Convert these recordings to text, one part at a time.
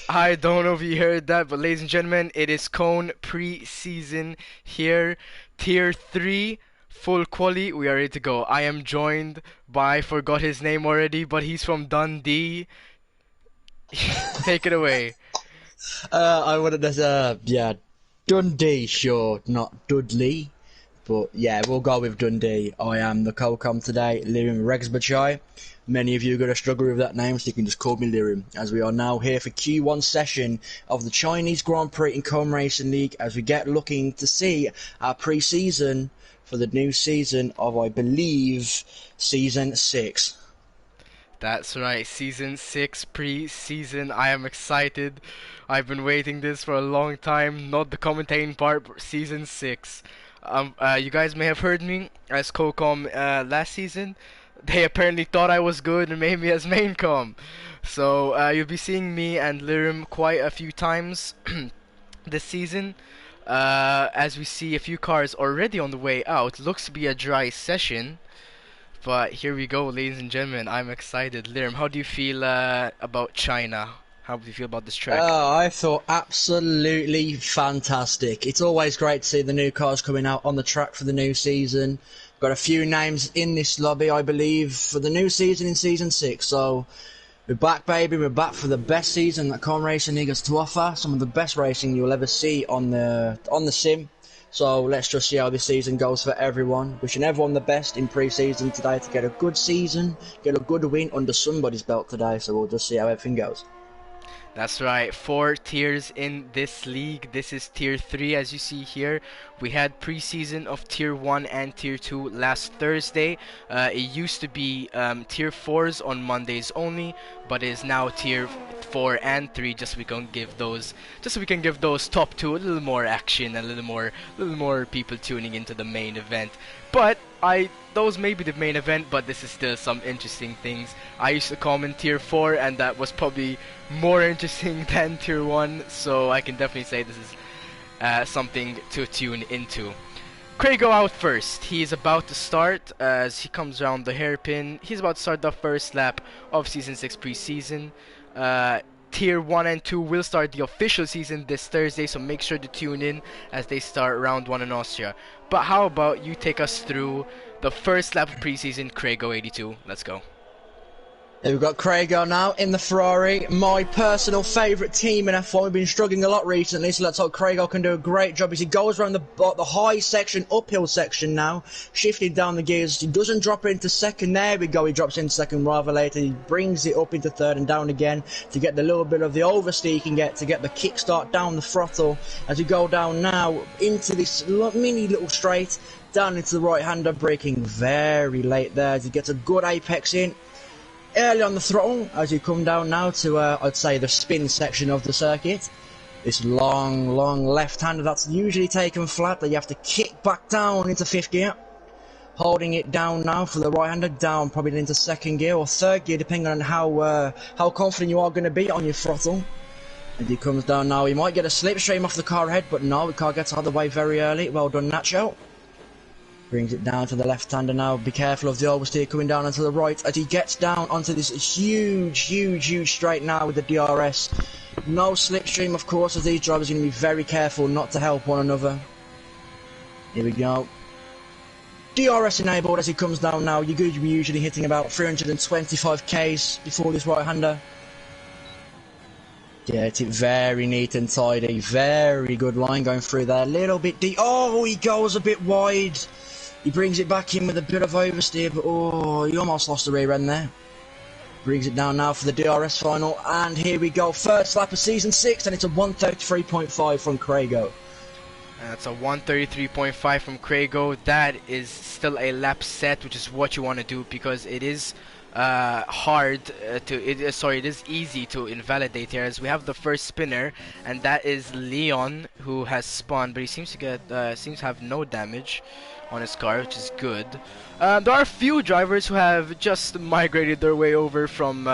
I don't know if you heard that, but ladies and gentlemen, it is Cone Preseason here, Tier 3, full quali. We are ready to go. I am joined by, forgot his name already, but he's from Dundee. Take it away. I wanted to, yeah, Dundee, sure, not Dudley, but yeah, we'll go with Dundee. I am the co-com today, Liam Regsbachai. Many of you are going to struggle with that name, so you can just call me Liam, as we are now here for Q1 session of the Chinese Grand Prix in Com Racing League, as we get looking to see our pre-season for the new season of, I believe, Season 6. That's right, Season 6 pre-season. I am excited. I've been waiting this for a long time. Not the commentating part, but Season 6. You guys may have heard me as co-com last season. They apparently thought I was good and made me as main com. So you'll be seeing me and Lirim quite a few times this season. As we see a few cars already on the way out. Looks to be a dry session. But here we go, ladies and gentlemen. I'm excited. Lirim, how do you feel about China? How do you feel about this track? I thought absolutely fantastic. It's always great to see the new cars coming out on the track for the new season. Got a few names in this lobby, I believe, for the new season in Season 6. So, we're back, baby. We're back for the best season that Com Racing League has to offer. Some of the best racing you'll ever see on the sim. So, let's just see how this season goes for everyone. Wishing everyone the best in pre-season today to get a good season, get a good win under somebody's belt today. So, we'll just see how everything goes. That's right, 4 tiers in this league. This is tier 3 as you see here. We had preseason of tier 1 and tier 2 last Thursday. It used to be tier 4s on Mondays only, but it is now tier 4 and 3 just so we can give those top 2 a little more action, a little more people tuning into the main event. But those may be the main event, but this is still some interesting things. I used to comment tier 4 and that was probably more interesting than tier 1, so I can definitely say this is something to tune into. Craigo out first. He is about to start as he comes around the hairpin. He's about to start the first lap of Season 6 preseason. Tier 1 and 2 will start the official season this Thursday, so make sure to tune in as they start round 1 in Austria. But how about you take us through the first lap of preseason, Craigo 82. Let's go. Here we've got Craigo now in the Ferrari, my personal favourite team in F1. We've been struggling a lot recently, so let's hope Craigo can do a great job as he goes around the high section, uphill section now, shifting down the gears. He doesn't drop it into second. There we go, he drops into second rather later. He brings it up into third and down again to get the little bit of the oversteer he can get to get the kickstart down the throttle as we go down now into this mini little straight down into the right-hander, braking very late there as he gets a good apex in. Early on the throttle as you come down now to, I'd say, the spin section of the circuit. This long left-hander that's usually taken flat that you have to kick back down into fifth gear. Holding it down now for the right-hander, down probably into second gear or third gear, depending on how confident you are going to be on your throttle. And he comes down now. He might get a slipstream off the car ahead, but no, the car gets out of the way very early. Well done, Nacho. Brings it down to the left-hander now. Be careful of the oversteer coming down onto the right as he gets down onto this huge straight now with the DRS. No slipstream, of course, as these drivers are going to be very careful not to help one another. Here we go. DRS enabled as he comes down now. You're going to be usually hitting about 325 Ks before this right-hander. Get it very neat and tidy. Very good line going through there. A little bit deep. Oh, he goes a bit wide. He brings it back in with a bit of oversteer, but oh, he almost lost the rear end there. Brings it down now for the DRS final, and here we go. First lap of Season 6, and it's a 133.5 from Craigo. That's a 133.5 from Craigo. That is still a lap set, which is what you want to do because it is it is easy to invalidate here as we have the first spinner, and that is Leon, who has spun, but he seems to have no damage on his car, which is good. There are a few drivers who have just migrated their way over from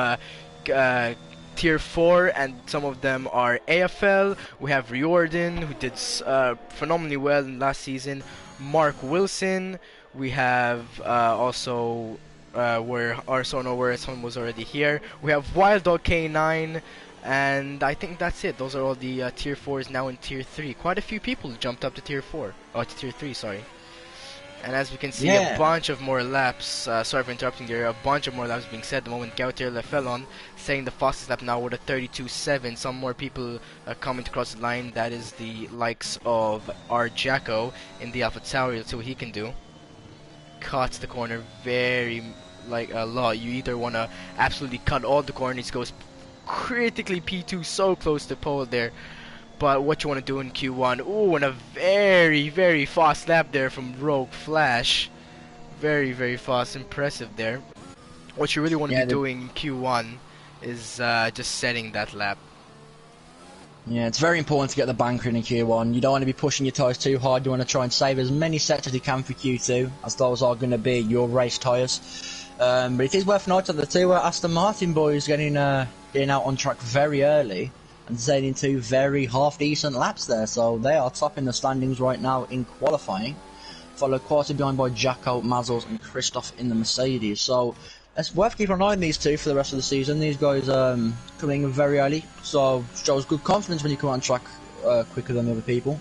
Tier 4, and some of them are AFL. We have Riordan, who did phenomenally well in last season. Mark Wilson. We have also where Arsono, where someone was already here. We have Wild Dog K9, And I think that's it. Those are all the tier 4s now in tier 3. Quite a few people jumped up to tier 4. Oh, to tier 3, sorry. And as we can see, a bunch of more laps, sorry for interrupting there, a bunch of more laps being set the moment Gauter fell on, saying the fastest lap now with a 32.7. Some more people coming to cross the line. That is the likes of our Jacko in the Alpha Tauri. Let's see what he can do. Cuts the corner very, like, a lot. You either want to absolutely cut all the corners, goes critically P2, so close to pole there. But what you want to do in Q1, ooh, and a very, very fast lap there from Rogue Flash. Very, very fast, impressive there. What you really want to be doing in Q1 is just setting that lap. Yeah, it's very important to get the banker in Q1. You don't want to be pushing your tyres too hard. You want to try and save as many sets as you can for Q2, as those are going to be your race tyres. But it is worth noting that the two Aston Martin boys getting out on track very early and sailing two very half-decent laps there. So they are topping the standings right now in qualifying, followed quarter behind by Jacko, Mazels and Christoph in the Mercedes. So it's worth keeping an eye on these two for the rest of the season. These guys coming in very early, so shows good confidence when you come on track quicker than the other people.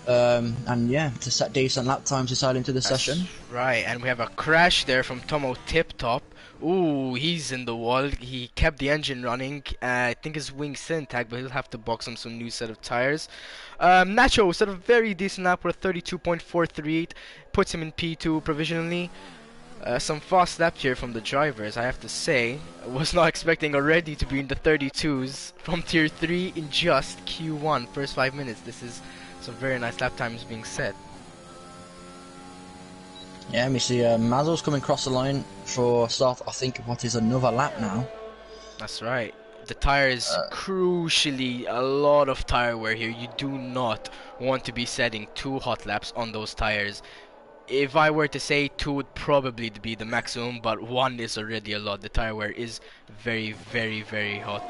And yeah, to set decent lap times to sail into the session. Right, and we have a crash there from Tomo Tip Top. Ooh, he's in the wall. He kept the engine running. I think his wings didn't tag, but he'll have to box on some new set of tires. Nacho set a very decent lap with a 32.438. Puts him in P2 provisionally. Some fast laps here from the drivers, I have to say. I was not expecting already to be in the 32s from tier 3 in just Q1, first 5 minutes. This is some very nice lap times being set. Yeah, we see Mazzel's coming across the line for start, I think, what is another lap now. That's right. The tires, crucially, a lot of tire wear here. You do not want to be setting 2 hot laps on those tires. If I were to say 2 would probably be the maximum, but 1 is already a lot. The tire wear is very, very, very hot.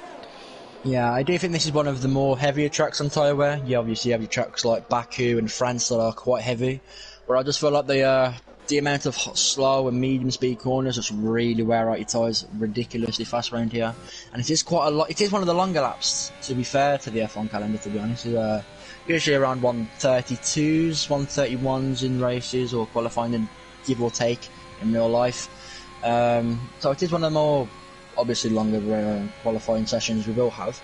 Yeah, I do think this is one of the more heavier tracks on tyre wear. You obviously have your tracks like Baku and France that are quite heavy, where I just feel like the amount of slow and medium speed corners just really wear out your tyres ridiculously fast around here. And it is quite a lot. It is one of the longer laps, to be fair to the F1 calendar, to be honest. Usually around 132s, 131s in races or qualifying, and give or take in real life. So it is one of the more obviously longer qualifying sessions we will have.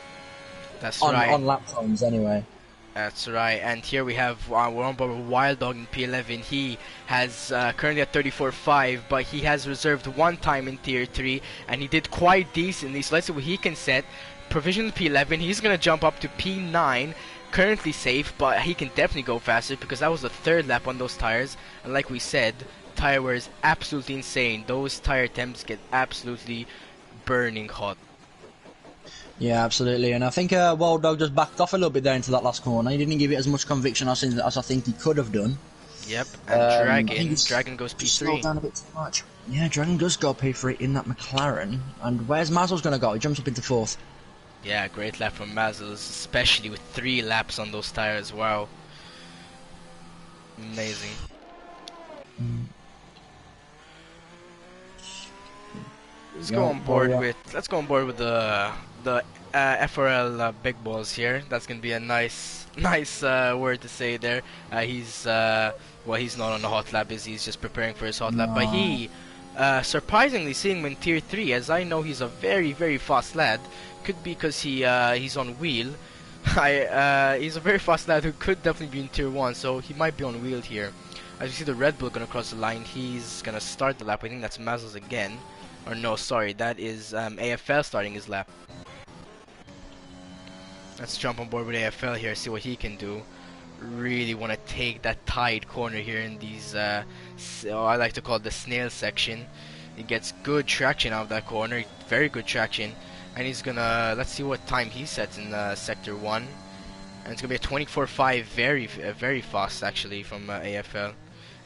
That's right. On lap times anyway. That's right, and here we have, we're on board with Wild Dog in P11. He has currently at 34.5, but he has reserved 1 time in Tier 3, and he did quite decently, so let's see what he can set. Provisional P11, he's going to jump up to P9, currently safe, but he can definitely go faster, because that was the 3rd lap on those tires, and like we said, tire wear is absolutely insane. Those tire temps get absolutely burning hot. Yeah, absolutely, and I think Wild Dog just backed off a little bit there into that last corner. He didn't give it as much conviction as I think he could have done. Yep, and Dragon goes P3. Slowed down a bit too much. Yeah, Dragon does go P3 in that McLaren. And where's Mazzel's going to go? He jumps up into 4th. Yeah, great lap from Mazels, especially with 3 laps on those tires. Wow, amazing. Let's go on board with the FRL big balls here. That's gonna be a nice word to say there. He's not on the hot lap, he's just preparing for his hot lap. But he surprisingly seeing him in tier 3, as I know he's a very, very fast lad. Could be because he's on wheel. He's a very fast lad who could definitely be in tier 1, so he might be on wheel here. As you see the Red Bull gonna cross the line, he's gonna start the lap. I think that's Mazels again. Or no, sorry, that is AFL starting his lap. Let's jump on board with AFL here, see what he can do. Really want to take that tight corner here in these, I like to call it the snail section. He gets good traction out of that corner, very good traction. And he's gonna, let's see what time he sets in Sector 1. And it's gonna be a 24.5, very fast actually from AFL.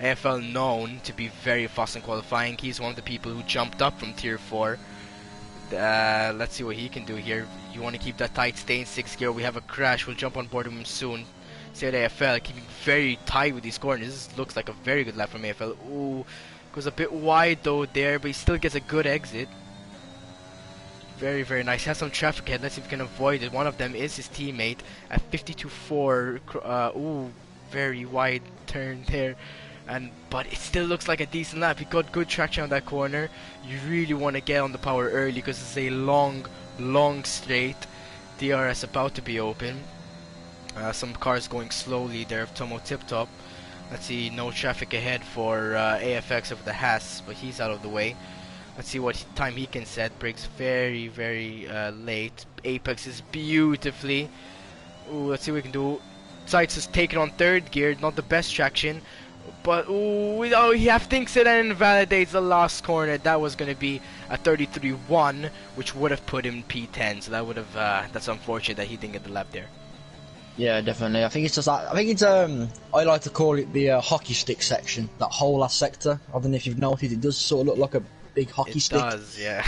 AFL known to be very fast in qualifying. He's one of the people who jumped up from tier 4. Let's see what he can do here. You want to keep that tight, stay in 6th gear. We have a crash, we'll jump on board him soon. See what AFL, keeping very tight with these corners. This looks like a very good lap from AFL. Ooh, goes a bit wide though there, but he still gets a good exit. Very, very nice. He has some traffic ahead. Let's see if we can avoid it. One of them is his teammate at 52.4. Ooh, very wide turn there. But it still looks like a decent lap. He got good traction on that corner. You really want to get on the power early because it's a long, long straight. DRS about to be open. Some cars going slowly there of Tomo Tip Top. Let's see, no traffic ahead for AFX of the Haas, but he's out of the way. Let's see what time he can set. Brakes very, very late. Apex is beautifully. Ooh, let's see what we can do. Sights is taken on third gear, not the best traction. But ooh, he half thinks it and invalidates the last corner. That was going to be a 33-1, which would have put him P10. So that would have, that's unfortunate that he didn't get the lap there. Yeah, definitely. I think it's just that. I think it's I like to call it the hockey stick section. That whole last sector. I don't know if you've noticed. It does sort of look like a big hockey stick. It does, yeah.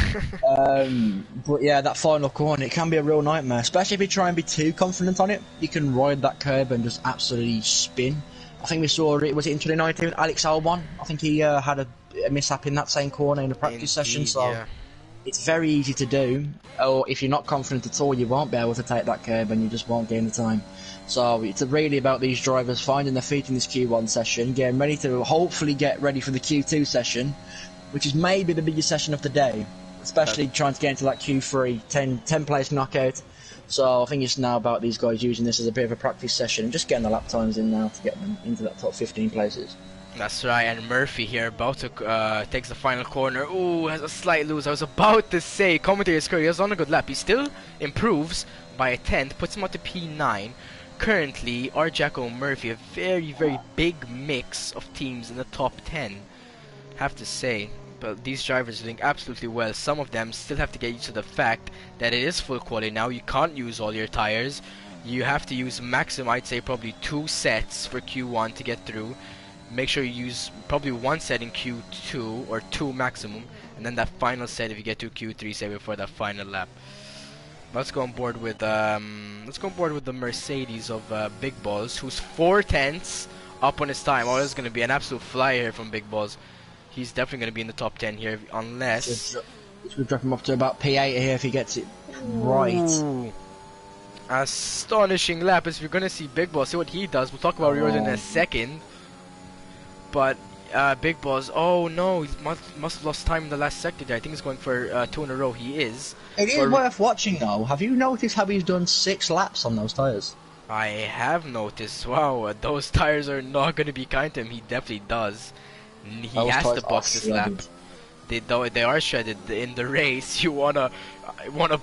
But yeah, that final corner, it can be a real nightmare. Especially if you try and be too confident on it. You can ride that curb and just absolutely spin. I think we saw it. Was it in 2019 with Alex Albon? I think he had a mishap in that same corner in the practice session. So. Yeah. It's very easy to do, or if you're not confident at all, you won't be able to take that curb and you just won't gain the time. So it's really about these drivers finding their feet in this Q1 session, getting ready to hopefully get ready for the Q2 session, which is maybe the biggest session of the day, especially trying to get into that Q3, 10 place knockout. So I think it's now about these guys using this as a bit of a practice session and just getting the lap times in now to get them into that top 15 places. That's right, and Murphy here about to takes the final corner. Ooh, has a slight lose. I was about to say, commentator is correct. He was on a good lap. He still improves by a tenth, puts him up to P9. Currently, Arjako Murphy, a very, very big mix of teams in the top 10. Have to say, but these drivers are doing absolutely well. Some of them still have to get used to the fact that it is full quality now. You can't use all your tires. You have to use maximum, I'd say probably 2 sets for Q1 to get through. Make sure you use probably 1 set in Q2 or 2 maximum, and then that final set if you get to Q3, say before that final lap. Let's go on board with the Mercedes of Big Balls, who's 4 tenths up on his time. Oh, this is going to be an absolute flyer here from Big Balls. He's definitely going to be in the top 10 here, unless it's going to drop him up to about P8 here if he gets it right. Ooh. Astonishing lap. As we're going to see Big Balls, see what he does. We'll talk about Riordan in a second. But Big Balls, oh no, he must have lost time in the last sector there. I think he's going for 2 in a row. He is. It is worth watching though. Have you noticed how he's done 6 laps on those tyres? I have noticed. Wow, those tyres are not going to be kind to him. He definitely does. He has to box this lap. They are shredded in the race. You wanna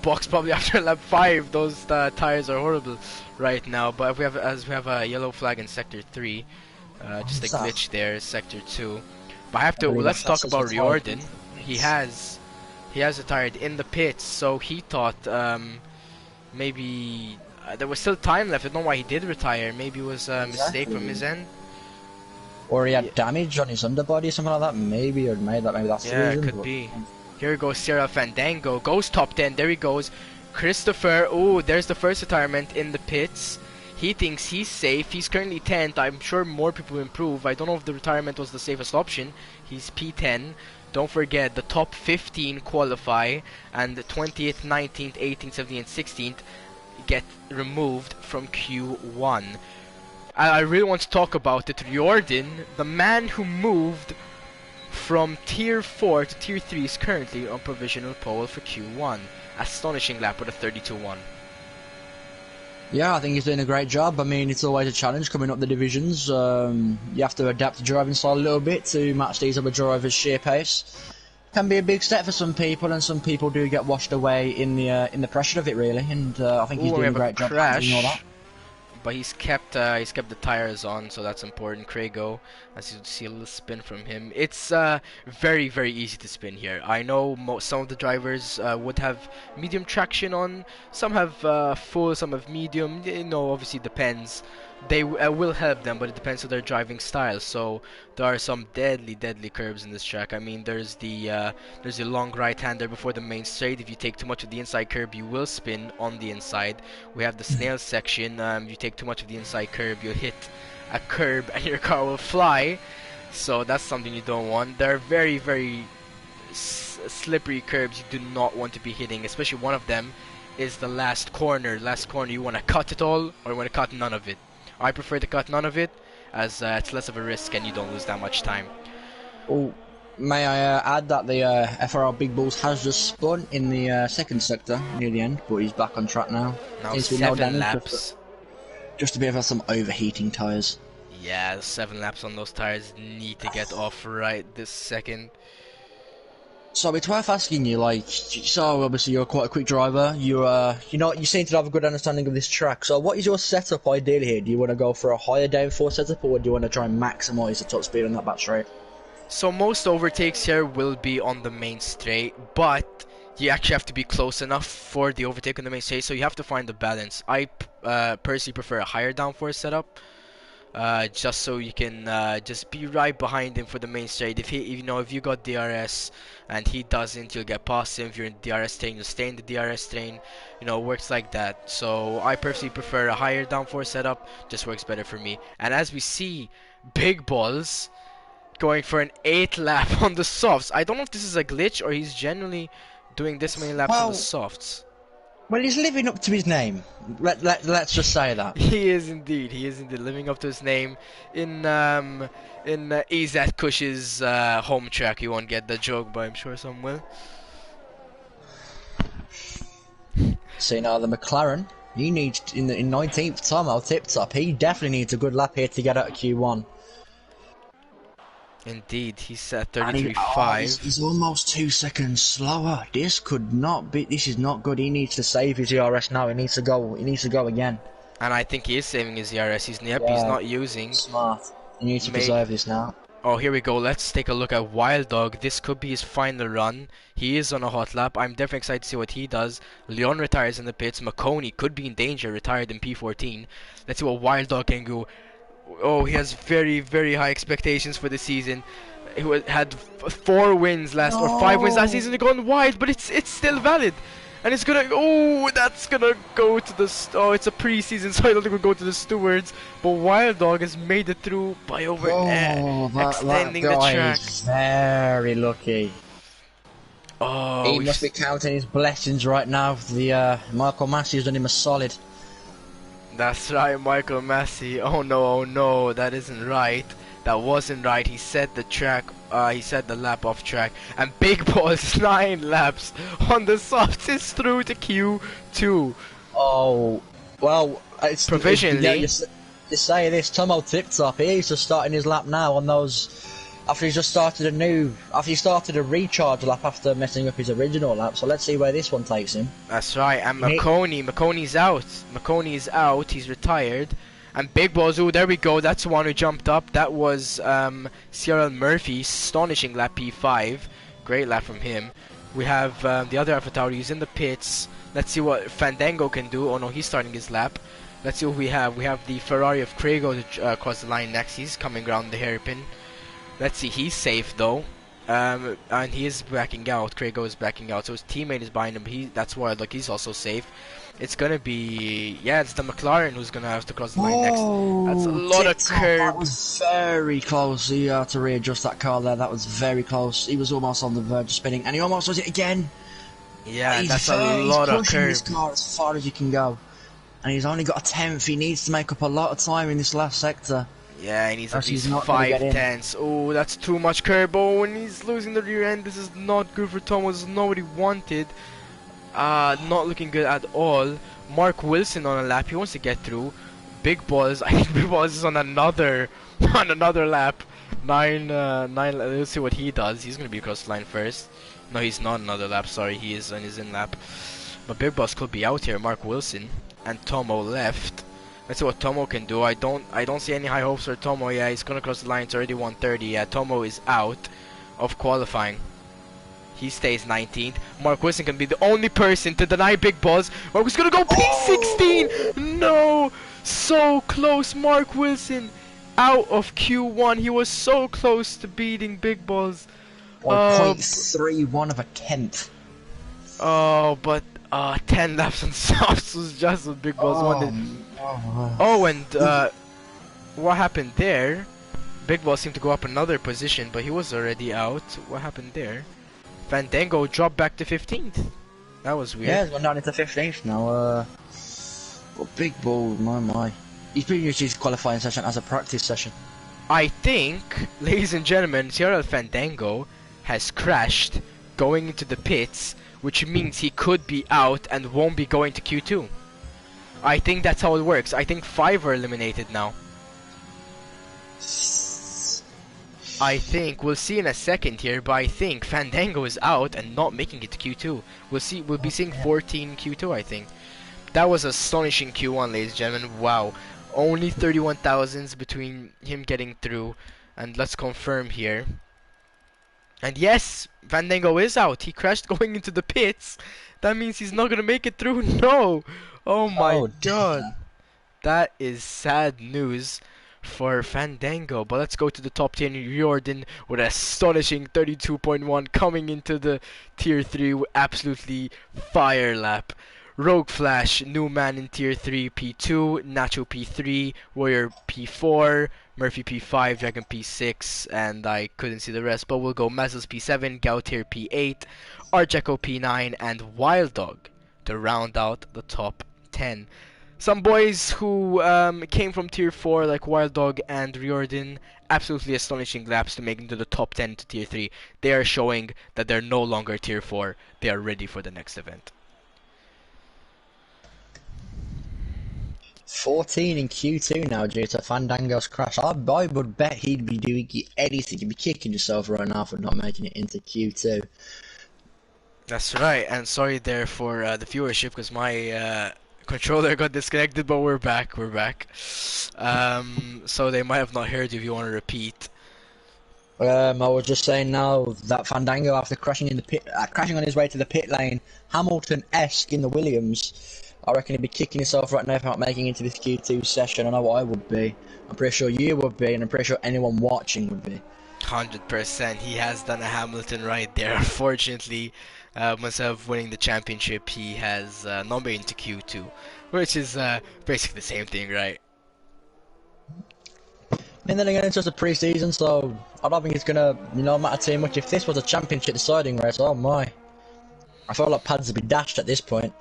box probably after lap 5. Those tyres are horrible right now. But we have a yellow flag in sector 3. Just a glitch there, sector 2. But I have to. Let's talk about Riordan. He has retired in the pits, so he thought maybe there was still time left. I don't know why he did retire. Maybe it was a mistake from his end. Or he had damage on his underbody, something like that. Maybe that's the reason. Yeah, it could be. Here goes Sierra Fandango. Goes top 10. There he goes. Christopher. Oh, there's the first retirement in the pits. He thinks he's safe. He's currently 10th. I'm sure more people will improve. I don't know if the retirement was the safest option. He's P10. Don't forget, the top 15 qualify, and the 20th, 19th, 18th, 17th, and 16th get removed from Q1. I really want to talk about it. Riordan, the man who moved from Tier 4 to Tier 3, is currently on provisional pole for Q1. Astonishing lap with a 32-1. Yeah, I think he's doing a great job. I mean, it's always a challenge coming up the divisions. You have to adapt your driving style a little bit to match these other drivers' sheer pace. Can be a big step for some people, and some people do get washed away in the pressure of it, really. And I think he's doing a great job handling all that. But he's kept the tires on, so that's important. Craigo, as you see a little spin from him. It's very, very easy to spin here. I know some of the drivers would have medium traction on. Some have full, some have medium. You know, obviously it depends. They will help them, but it depends on their driving style. So there are some deadly curbs in this track. I mean, there's the long right-hander before the main straight. If you take too much of the inside curb, you will spin on the inside. We have the snail section. If you take too much of the inside curb, you'll hit a curb and your car will fly. So that's something you don't want. There are very slippery curbs you do not want to be hitting, especially one of them is the last corner. Last corner, you want to cut it all or you want to cut none of it. I prefer to cut none of it, as it's less of a risk and you don't lose that much time. Oh, may I add that the FRL Big Balls has just spun in the second sector near the end, but he's back on track now. Now 7 laps. Just to be able to have some overheating tyres. Yeah, 7 laps on those tires need to get off right this second. So it's worth asking you, like, so obviously you're quite a quick driver. You seem to have a good understanding of this track. So what is your setup ideally here? Do you want to go for a higher downforce setup, or do you want to try and maximise the top speed on that back straight? So most overtakes here will be on the main straight, but you actually have to be close enough for the overtake on the main straight. So you have to find the balance. I personally prefer a higher downforce setup. Just so you can just be right behind him for the main straight. If you got DRS and he doesn't, you'll get past him. If you're in DRS train, you'll stay in the DRS train. It works like that. So I personally prefer a higher downforce setup. Just works better for me. And as we see, Big Balls going for an 8 lap on the softs. I don't know if this is a glitch or he's generally doing this many laps on the softs. Well, he's living up to his name. Let's just say that. He is indeed. He is indeed living up to his name in Izat Kush's home track. You won't get the joke, but I'm sure some will. See now the McLaren. He needs in 19th time out tip top. He definitely needs a good lap here to get out of Q1. Indeed, he's at 33.5. He's almost 2 seconds slower. This could not be. This is not good. He needs to save his ERS now. He needs to go. He needs to go again. And I think he is saving his ERS. He's not using. Smart. He needs to preserve this now. Oh, here we go. Let's take a look at Wild Dog. This could be his final run. He is on a hot lap. I'm definitely excited to see what he does. Leon retires in the pits. McConey could be in danger, retired in P14. Let's see what Wild Dog can do. Oh, he has very, very high expectations for the season. He had 4 wins last, or 5 wins last season. They're going wide, but it's still valid. And it's gonna, that's gonna go to the, it's a preseason, so I don't think we'll go to the stewards. But Wild Dog has made it through by extending the track. Is very lucky. Oh, he must be counting his blessings right now. The Michael Massey has done him a solid. That's right, Michael Massey. Oh no, that isn't right. That wasn't right. He set the track, he set the lap off track. And Big Balls 9 laps on the softs is through to Q2. Oh, well, it's provisionally. You say this, Tomo Tip Top, he's just starting his lap now on those. After he's just started after he started a recharge lap after messing up his original lap, so let's see where this one takes him. That's right, and McConey's out. McConey's out, he's retired. And Big Balls, there we go, that's the one who jumped up. That was CRL Murphy, astonishing lap P5. Great lap from him. We have the other AlphaTauri, he's in the pits. Let's see what Fandango can do. Oh no, he's starting his lap. Let's see what we have. We have the Ferrari of Craigo to cross the line next. He's coming around the hairpin. Let's see, he's safe though, and he is backing out. Craigo is backing out, so his teammate is behind him. That's why he's also safe. It's gonna be, it's the McLaren who's gonna have to cross the line next. That's a lot of curb. That was very close. He had to readjust that car there. That was very close. He was almost on the verge of spinning, and he almost does it again. Yeah, that's a lot of curb. He's pushing this car as far as you can go, and he's only got a 10th. He needs to make up a lot of time in this last sector. Yeah, he needs at least 5 tenths. Oh, that's too much curb. Oh, and he's losing the rear end. This is not good for Tomo. This is not what he wanted. Not looking good at all. Mark Wilson on a lap. He wants to get through. Big Balls. I think Big Balls is on another lap. 9. Let's see what he does. He's gonna be across the line first. No, he's not another lap. Sorry, he is on his in lap. But Big Balls could be out here. Mark Wilson and Tomo left. Let's see what Tomo can do. I don't see any high hopes for Tomo. Yeah, he's gonna cross the line. It's already 1:30. Yeah, Tomo is out of qualifying. He stays 19th. Mark Wilson can be the only person to deny Big Balls. Mark was gonna go P16. No, so close. Mark Wilson out of Q1. He was so close to beating Big Balls. 1.31 of a tenth. Oh, but 10 laps on softs was just what Big Balls wanted. Oh, and what happened there? Big Balls seemed to go up another position, but he was already out. What happened there? Fandango dropped back to 15th. That was weird. Yeah, he's gone down into 15th now. Well, big ball, my. He's been using his qualifying session as a practice session. I think, ladies and gentlemen, CRL Fandango has crashed going into the pits, which means he could be out and won't be going to Q2. I think that's how it works. I think 5 are eliminated now. I think we'll see in a second here, but I think Fandango is out and not making it to Q2. We'll see. We'll be seeing 14 Q2. I think that was astonishing Q1, ladies and gentlemen. Wow, only 31,000s between him getting through, and let's confirm here. And yes, Fandango is out. He crashed going into the pits. That means he's not gonna make it through. No. Oh my god. That is sad news for Fandango. But let's go to the top 10. Riordan with an astonishing 32.1 coming into the tier 3 with absolutely fire lap. Rogue Flash, new man in tier 3, P2, Nacho P3, Warrior P4, Murphy P5, Dragon P6, and I couldn't see the rest, but we'll go Mazels P7, Gautier P8, Arjeko P9, and Wild Dog to round out the top 10. Some boys who came from tier 4 like Wild Dog and Riordan, absolutely astonishing laps to make into the top 10 to tier 3. They are showing that they're no longer tier 4, they are ready for the next event. 14 in Q2 now due to Fandango's crash. I would bet he'd be doing anything. He'd be kicking himself right now for not making it into Q2. That's right, and sorry there for the viewership because my controller got disconnected, but we're back. So they might have not heard you if you want to repeat. I was just saying now that Fandango, after crashing in the pit, crashing on his way to the pit lane, Hamilton-esque in the Williams, I reckon he'd be kicking himself right now for not making it into this Q2 session. I know what I would be. I'm pretty sure you would be, and I'm pretty sure anyone watching would be. 100%. He has done a Hamilton right there. Unfortunately, instead of winning the championship, he has not made it to Q2, which is basically the same thing, right? And then again, it's just a pre-season, so I don't think it's gonna, matter too much. If this was a championship deciding race, oh my, I feel like pads would be dashed at this point.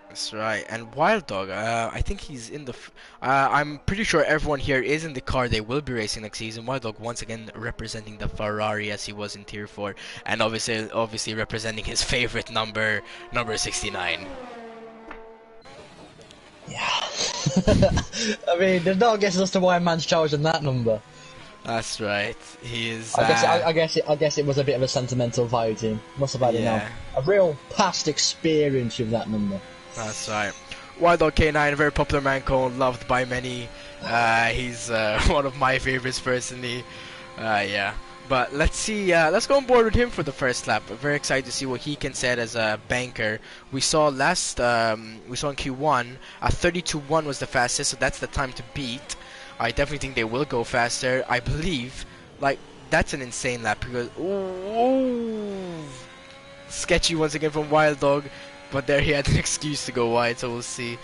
That's right. And Wild Dog, I think he's in the. I'm pretty sure everyone here is in the car they will be racing next season. Wild Dog once again representing the Ferrari as he was in Tier 4, and obviously representing his favorite number 69. Yeah. I mean, there's no guesses as to why a man's chosen that number. That's right. He is. I guess it was a bit of a sentimental value to him. Must have had a real past experience with that number. That's right. Wild Dog K9, a very popular man cone, loved by many. He's one of my favorites personally. Yeah. But let's see. Let's go on board with him for the first lap. I'm very excited to see what he can set as a banker. We saw in Q1, 32.1 was the fastest, so that's the time to beat. I definitely think they will go faster. I believe, that's an insane lap because ooh, sketchy once again from Wild Dog, but there he had an excuse to go wide, so we'll see.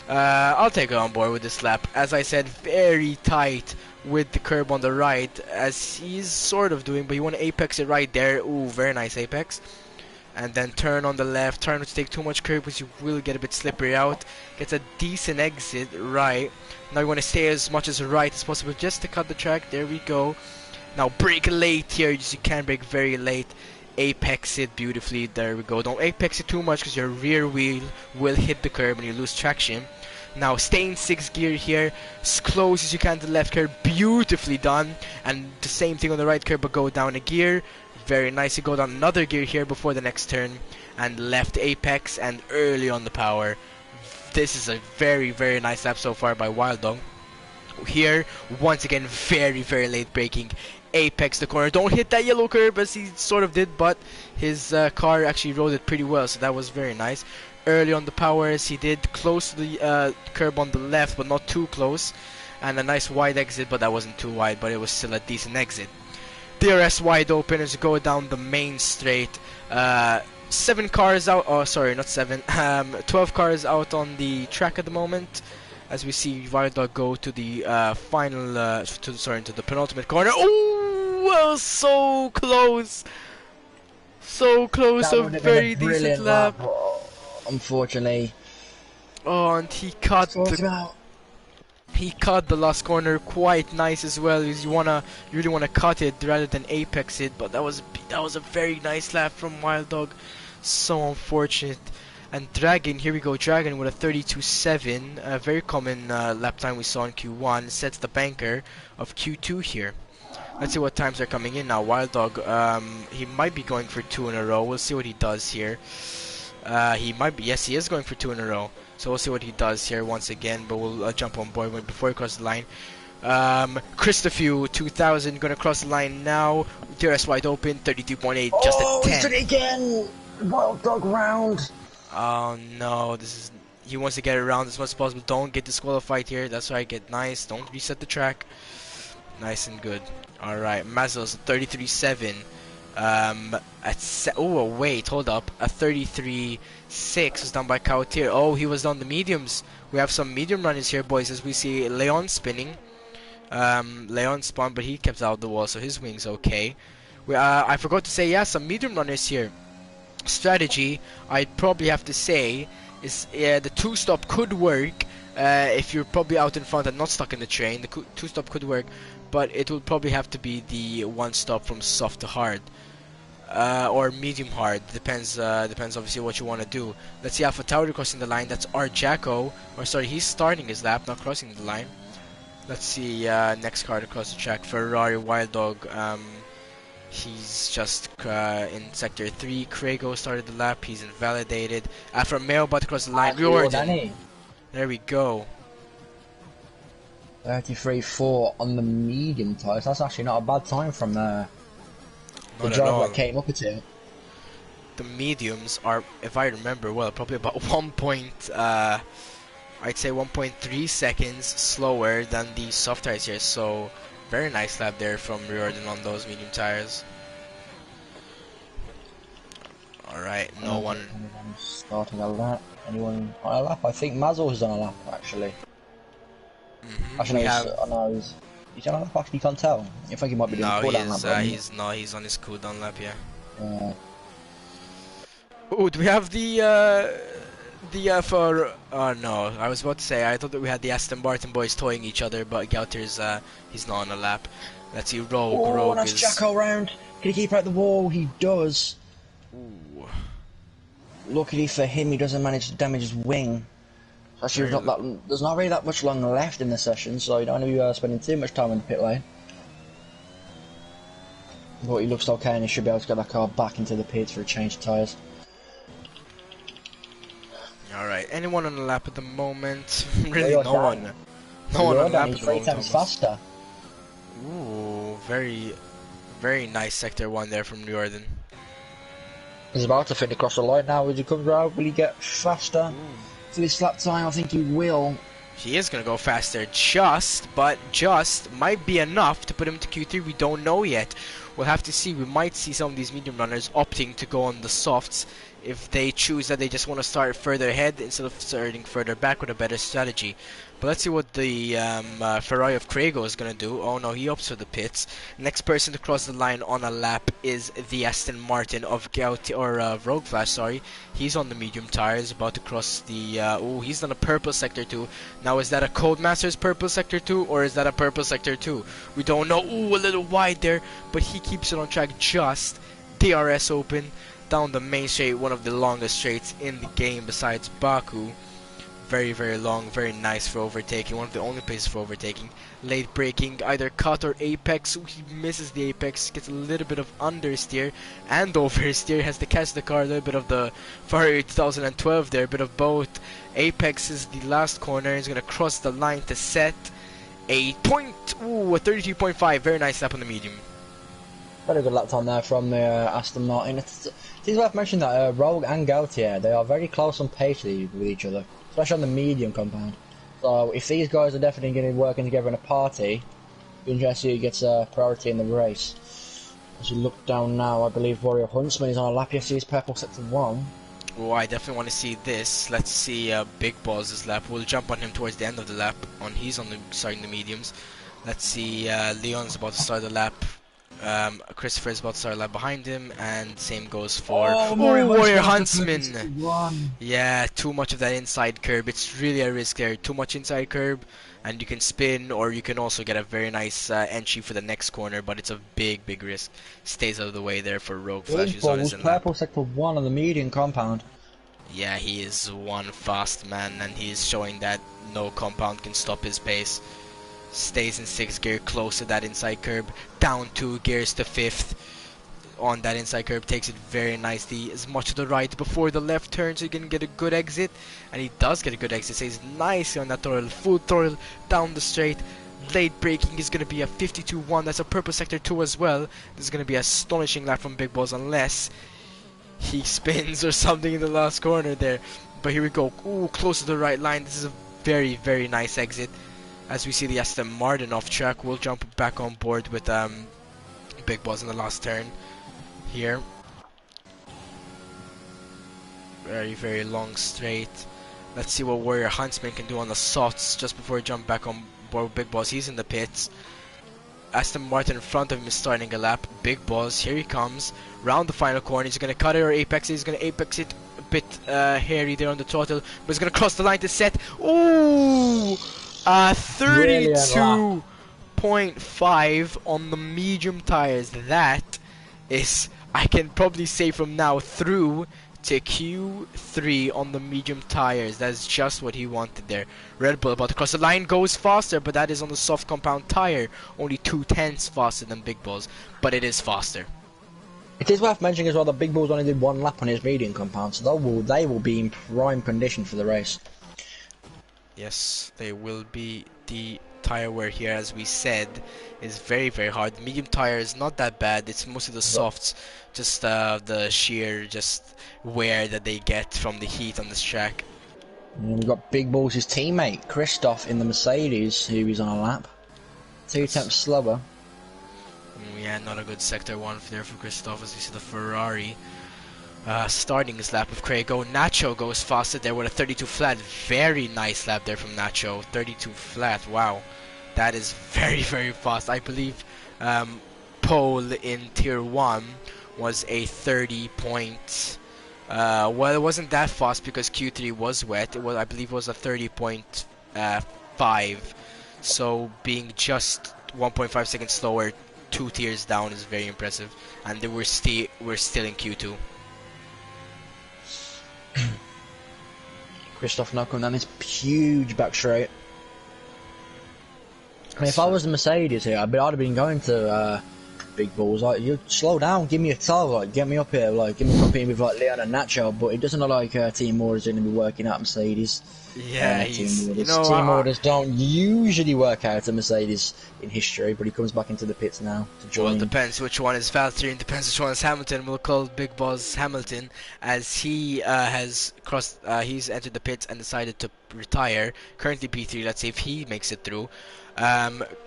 I'll take it on board with this lap. As I said, very tight with the curb on the right, as he's sort of doing, but you want to apex it right there. Ooh, very nice apex. And then turn on the left, try not to take too much curb because you will get a bit slippery out. Gets a decent exit right. Now you want to stay as much as right as possible just to cut the track. There we go. Now brake late here, you can brake very late. Apex it beautifully, there we go. Don't apex it too much because your rear wheel will hit the curb and you lose traction. Now stay in 6th gear here, as close as you can to the left curb, beautifully done. And the same thing on the right curb, but go down a gear. Very nice, you go down another gear here before the next turn. And left apex and early on the power. This is a very, very nice lap so far by Wild Dog. Here, once again, very, very late braking. Apex the corner, don't hit that yellow curb as he sort of did, but his car actually rode it pretty well, so that was very nice. Early on the power as he did, close to the curb on the left, but not too close. And a nice wide exit, but that wasn't too wide, but it was still a decent exit. DRS wide open as you go down the main straight. 7 cars out, oh sorry, not 7, 12 cars out on the track at the moment. As we see Wild Dog go to the to the penultimate corner. Oh, well, so close. So close, That a would have been a very decent brilliant lap. lap. Oh, unfortunately. Oh, and Sort him out. he cut the last corner quite nice as well. Because you really wanna cut it rather than apex it. But that was a very nice lap from Wild Dog. So unfortunate. And Dragon, here we go. Dragon with a 32.7, a very common lap time we saw in Q1, sets the banker of Q2 here. Let's see what times are coming in now. Wild Dog, he might be going for 2 in a row. We'll see what he does here. He might be, yes, he is going for 2 in a row. So we'll see what he does here once again, but we'll jump on board before he crosses the line. Christopher 2000 gonna cross the line now. DRS wide open, 32.8, just a 10. Oh, he's done it again! Wild Dog round. Oh no, he wants to get around as much as possible. Don't get disqualified here. That's right, get nice. Don't reset the track. Nice and good. Alright, Mazos 33.7. Oh wait, hold up. A 33.6 was done by Kautir. Oh, he was on the mediums. We have some medium runners here, boys, as we see Leon spinning. Leon spun, but he kept out the wall, so his wing's okay. I forgot to say, yeah, some medium runners here. Strategy, I'd probably have to say, is the 2-stop could work if you're probably out in front and not stuck in the train. The 2-stop could work, but it will probably have to be the 1-stop from soft to hard, or medium hard. Depends obviously what you want to do. Let's see Alpha Tower crossing the line. That's our Jacko, or sorry, he's starting his lap, not crossing the line. Let's see next car to cross the track. Ferrari Wild Dog. He's just in sector 3. Craigo started the lap. He's invalidated. Alfa Romeo about to cross the line. Riordan. There we go. 33.4 on the medium tyres. That's actually not a bad time from the driver that came up at it. The mediums are, if I remember well, probably about I'd say 1.3 seconds slower than the soft tires here. So very nice lap there from Riordan on those medium tires. Alright, no one starting a lap. Anyone on a lap? I think Mazel is on a lap actually. Actually, he's on a lap. Actually, you can't tell. I think he might be doing a cooldown lap. He's on his cooldown lap, yeah. Oh, do we have oh no, I was about to say, I thought that we had the Aston Martin boys towing each other, but Gauter's, he's not on a lap. Let's see, Rogue nice is... Jacko round. Can he keep out the wall? He does. Ooh. Luckily for him, he doesn't manage to damage his wing. Actually, there's not really that much long left in the session, so you don't want to be spending too much time in the pit lane. But he looks okay, and he should be able to get that car back into the pits for a change of tyres. Alright, anyone on the lap at the moment? Really, no one. No one on the lap at the moment. 3 times faster. Ooh, very, very nice sector 1 there from Riordan. He's about to fit across the line now. As he comes around, will he get faster to his lap time? I think he will. He is going to go faster, but just might be enough to put him to Q3. We don't know yet. We'll have to see. We might see some of these medium runners opting to go on the softs if they choose that they just want to start further ahead instead of starting further back with a better strategy. But let's see what the Ferrari of Craigo is going to do. Oh no, he opts for the pits. Next person to cross the line on a lap is the Aston Martin of Rogue Flash, sorry. He's on the medium tires, about to cross the... oh, he's on a purple sector 2. Now, is that a Codemasters purple sector 2, or is that a purple sector 2? We don't know. Ooh, a little wide there, but he keeps it on track just. DRS open down the main straight, one of the longest straights in the game besides Baku. Very, very long, very nice for overtaking, one of the only places for overtaking. Late braking, either cut or apex. He misses the apex, gets a little bit of understeer and oversteer, has to catch the car, a little bit of the Ferrari 2012 there, a bit of both. Apex is the last corner, he's going to cross the line to set a 32.5, very nice lap on the medium. Very good lap time there from the Aston Martin. It's worth mentioning that Rogue and Gautier, they are very close on pace with each other, especially on the medium compound. So if these guys are definitely going to be working together in a party, be interested to see who gets priority in the race. As you look down now, I believe Warrior Huntsman is on a lap. You see his purple sector 1. Oh, I definitely want to see this. Let's see Big Balls' lap. We'll jump on him towards the end of the lap. He's on the starting the mediums. Let's see Leon's about to start the lap. Christopher's about to start a lap behind him, and same goes for Oh, Warrior Warrior Huntsman. Huntsman. Yeah, too much of that inside curb. It's really a risk there. Too much inside curb, and you can spin, or you can also get a very nice entry for the next corner, but it's a big risk. Stays out of the way there for Rogue Flash, who's on his in lap. Purple sector 1 on the median compound. Yeah, he is one fast man, and he's showing that no compound can stop his pace. Stays in 6th gear, close to that inside curb, down 2 gears to 5th. On that inside curb, takes it very nicely, as much to the right before the left turn, so he can get a good exit. And he does get a good exit, stays nicely on that throttle, full throttle, down the straight. Late braking is going to be a 52-1, that's a purple sector 2 as well. This is going to be an astonishing lap from Big Balls, unless he spins or something in the last corner there. But here we go, ooh, close to the right line. This is a very nice exit. As we see the Aston Martin off track, we'll jump back on board with Big Balls in the last turn here. Very long straight. Let's see what Warrior Huntsman can do on the softs just before we jump back on board with Big Balls. He's in the pits. Aston Martin in front of him is starting a lap. Big Balls, here he comes. Round the final corner, he's going to cut it or apex it. He's going to apex it a bit hairy there on the throttle, but he's going to cross the line to set. Ooh! 32.5 on the medium tires. That is, I can probably say from now, through to Q3 on the medium tires. That's just what he wanted there. Red Bull about to cross the line, goes faster, but that is on the soft compound tire. Only 0.2 faster than Big Balls, but it is faster. It is worth mentioning as well that Big Balls only did 1 lap on his medium compound, so they will be in prime condition for the race. Yes, they will be. The tire wear here, as we said, is very hard. The medium tire is not that bad. It's mostly the softs, just the sheer wear that they get from the heat on this track. And we've got Big Balls' teammate Christoph in the Mercedes, who is on a lap. 2 tenths slower. Yeah, not a good sector 1 there for Christoph, as we see the Ferrari starting his lap with Craigo. Nacho goes faster there with a 32 flat. Very nice lap there from Nacho. 32 flat, wow. That is very fast. I believe pole in tier 1 was a 30 point. Well, it wasn't that fast because Q3 was wet. It was, I believe it was a 30.5. So being just 1.5 seconds slower 2 tiers down is very impressive. And we're still in Q2. Christoph now coming down this huge back straight. I mean, if I was the Mercedes here, I'd have been going to Big Balls. Like, you slow down, give me a towel, like get me up here, like give me competing with like Leon and Nacho. But it doesn't look like Team Orders are going to be working out Mercedes. Yeah, Team Orders don't usually work out at Mercedes in history, but he comes back into the pits now to join. Well, it depends which one is Valtteri, and depends which one is Hamilton. We'll call Big Boss Hamilton, as he has crossed. He's entered the pits and decided to retire. Currently P3. Let's see if he makes it through.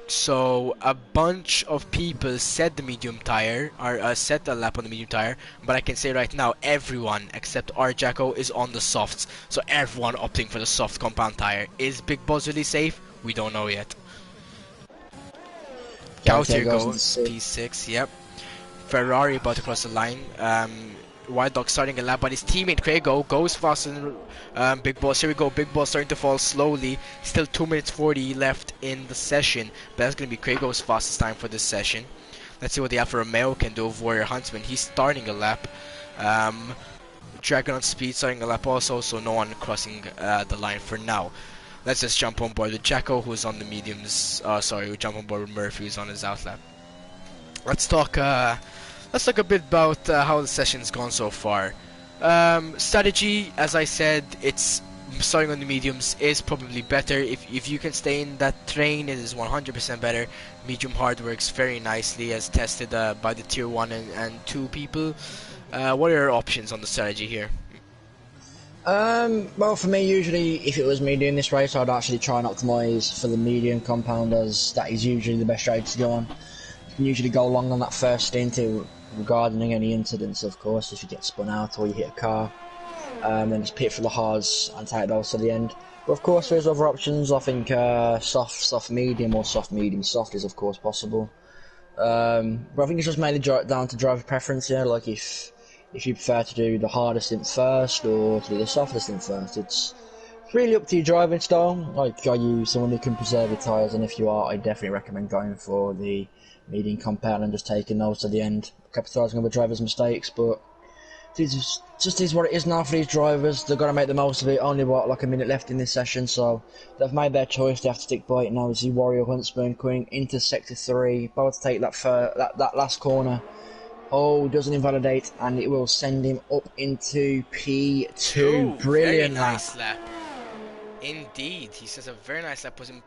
So a bunch of people set the medium tire, or set the lap on the medium tire, but I can say right now everyone except our Jacko is on the softs, so everyone opting for the soft compound tire. Is Big Boss really safe? We don't know yet. Gautier goes P6, yep. Ferrari about to cross the line. Wild Dog starting a lap, but his teammate Craigo goes faster than Big Boss. Here we go, Big Boss starting to fall slowly. Still 2 minutes 40 left in the session, but that's going to be Craigo's fastest time for this session. Let's see what the Alfa Romeo can do of Warrior Huntsman. He's starting a lap. Dragon on speed starting a lap also, so no one crossing the line for now. Let's just jump on board with Jacko, who's on the mediums. We'll jump on board with Murphy, who's on his out lap. Let's talk a bit about how the session's gone so far. Strategy, as I said, it's starting on the mediums is probably better. If you can stay in that train, it is 100% better. Medium hard works very nicely, as tested by the tier 1 and 2 people. What are your options on the strategy here? Well, for me, usually, if it was me doing this race, I'd actually try and optimise for the medium compound, as that is usually the best strategy to go on. You can usually go long on that first stint, regarding any incidents, of course, if you get spun out or you hit a car. Then just pit for the hards and take those to the end. But of course, there's other options. I think soft medium, or soft medium soft is of course possible. But I think it's just mainly down to driver preference. Yeah, like if you prefer to do the hardest stint first or to do the softest stint first, it's really up to your driving style. Like, are you someone who can preserve your tyres? And if you are, I definitely recommend going for the medium compound and just taking those to the end, capitalising on the driver's mistakes. But this just is what it is now for these drivers. They've got to make the most of it. Only like a minute left in this session, so they've made their choice. They have to stick by it now. As the Warrior Huntsman coming into sector 3, about to take that last corner. Oh, doesn't invalidate, and it will send him up into P2. Brilliant very nice lap. Indeed, he says a very nice lap. Was in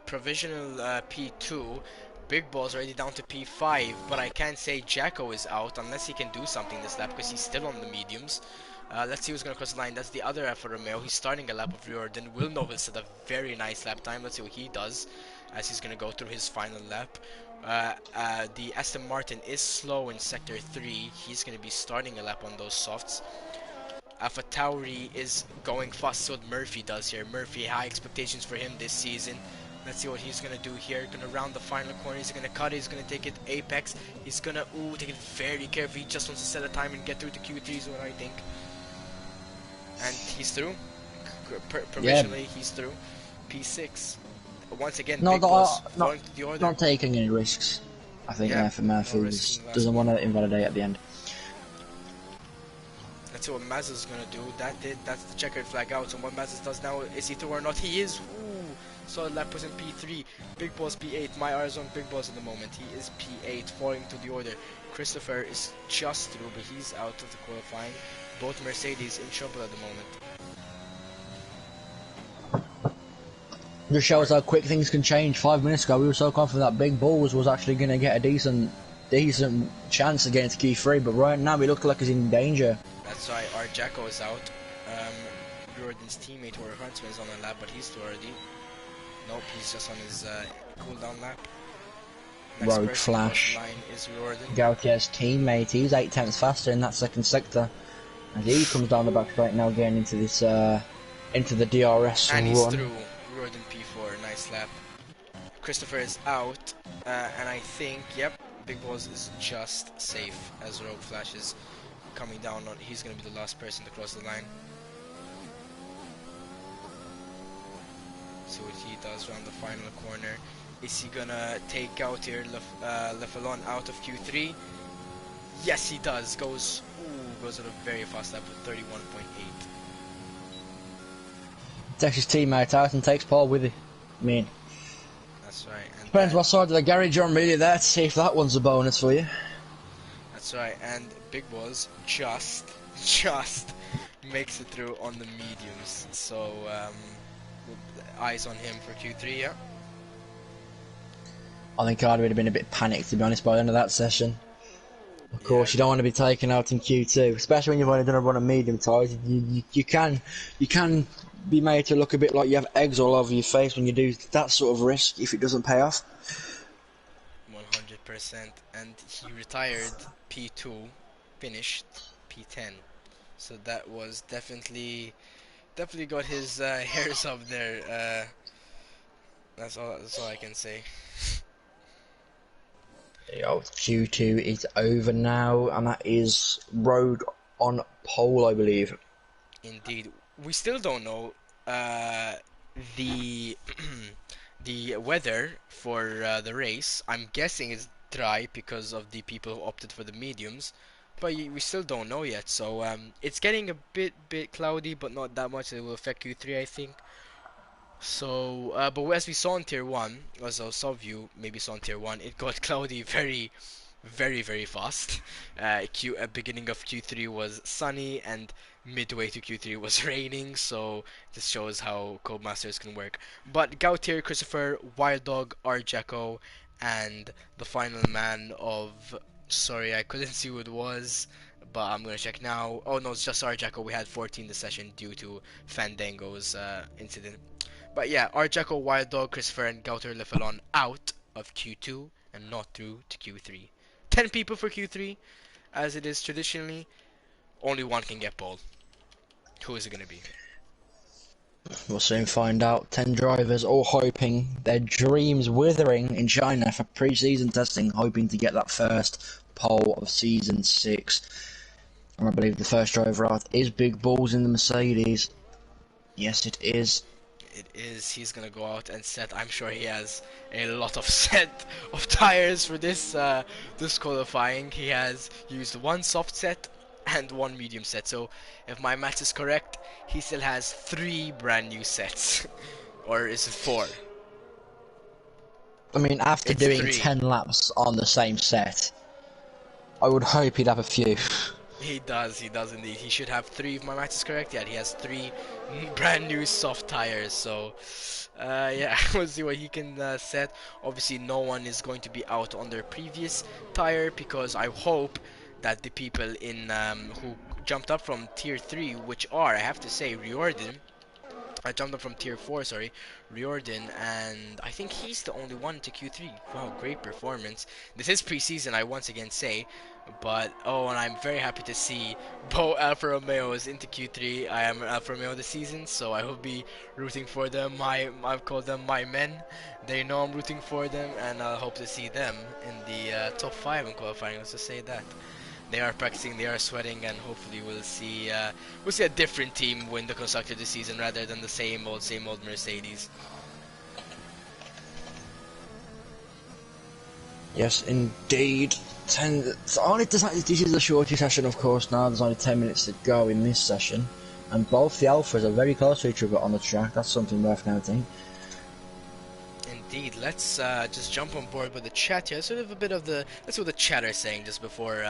provisional P2. Big Ball's already down to P5, but I can't say Jacko is out unless he can do something this lap because he's still on the mediums. Let's see who's going to cross the line. That's the other Alfa Romeo. He's starting a lap of Riordan. Wilno will set a very nice lap time. Let's see what he does as he's going to go through his final lap. The Aston Martin is slow in Sector 3. He's going to be starting a lap on those softs. Alpha Tauri is going fast, so what Murphy does here. Murphy, high expectations for him this season. Let's see what he's going to do here. Going to round the final corner. He's going to cut it. He's going to take it apex. He's going to, take it very carefully. He just wants to set a time and get through to Q3 is what I think. And he's through. Provisionally, he's through. P6. Once again, Big Boss falling to the order. Not taking any risks. I think for Murphy doesn't want to invalidate at the end. Let's see what Mazza's gonna do. That's the checkered flag out. So what Mazza does now, is he through or not? He is. Solid lap was in P3. Big Boss P8. My eyes on Big Boss at the moment. He is P8, falling to the order. Christopher is just through, but he's out of the qualifying. Both Mercedes in trouble at the moment. Just shows how quick things can change. 5 minutes ago, we were so confident that Big Balls was actually going to get a decent chance of getting to Q3, but right now he looks like he's in danger. That's right, our Jacko is out. Jordan's teammate or Huntsman is on a lap, but he's too early. Nope, he's just on his cooldown lap. Next Road Flash. Line is Gautier's teammate, he's 8/10 faster in that second sector. As he comes down the back straight now, getting into this, into the DRS and run. He's through. Jordan P4, nice lap. Christopher is out, and I think, yep, Big Balls is just safe as Rogue Flash is coming down on. He's going to be the last person to cross the line. See what he does around the final corner. Is he gonna take out here Lefalon out of Q3? Yes, he does. Goes at a very fast lap with 31.8. Takes his teammate out and takes Paul with him. That's right. And depends what side of the garage you're on really there to see if that one's a bonus for you. That's right. And Big Balls just makes it through on the mediums. So eyes on him for Q3, yeah. I think I'd have been a bit panicked, to be honest, by the end of that session. Of course, you don't want to be taken out in Q2, especially when you've only done a run of medium tyres. You can be made to look a bit like you have eggs all over your face when you do that sort of risk if it doesn't pay off. 100%. And he retired P2, finished P10. So that was definitely got his hairs up there. That's all I can say. Q2 is over now, and that is road on pole, I believe. Indeed. We still don't know the the weather for the race. I'm guessing it's dry because of the people who opted for the mediums, but we still don't know yet. So it's getting a bit cloudy, but not that much. It will affect Q3, I think. So, but as we saw in Tier 1, as some of you maybe saw in Tier 1, it got cloudy very fast. Beginning of Q3 was sunny, and midway to Q3 was raining, so this shows how Codemasters can work. But Gautier, Christopher, Wild Dog, Arjako, and the final man of... Sorry, I couldn't see who it was, but I'm gonna check now. Oh no, it's just Arjako. We had 14 this session due to Fandango's incident. But yeah, Arjako, Wild Dog, Christopher, and Gauter Lefalon out of Q2 and not through to Q3. 10 people for Q3, as it is traditionally. Only one can get pole. Who is it going to be? We'll soon find out. 10 drivers all hoping, their dreams withering in China for pre-season testing, hoping to get that first pole of Season 6. And I believe the first driver out is Big Balls in the Mercedes. Yes, it is. It is. He's gonna go out and set. I'm sure he has a lot of set of tires for this this qualifying. He has used one soft set and one medium set. So if my math is correct, he still has 3 brand new sets, or is it 4? I mean, after It's doing 3. 10 laps on the same set, I would hope he'd have a few. He does indeed. He should have 3 if my math is correct. Yeah, he has 3 brand new soft tires. So, yeah, we'll see what he can set. Obviously, no one is going to be out on their previous tire because I hope that the people in who jumped up from Tier 3, which are, I have to say, Riordan. I jumped up from Tier 4, sorry, Riordan, and I think he's the only one to Q3. Wow, great performance. This is preseason, I once again say, but oh, and I'm very happy to see both Alfa Romeos into Q3. I am an Alfa Romeo this season, so I will be rooting for them. I've called them my men. They know I'm rooting for them, and I hope to see them in the top 5 in qualifying. Let's just say that. They are practicing, they are sweating, and hopefully we'll see a different team win the constructor this season rather than the same old Mercedes. Yes, indeed. This is a shorter session, of course. Now there's only 10 minutes to go in this session, and both the Alphas are very close to each other on the track. That's something worth noting. Indeed, let's just jump on board with the chat here. Sort of a bit of the that's what the chat are saying just before.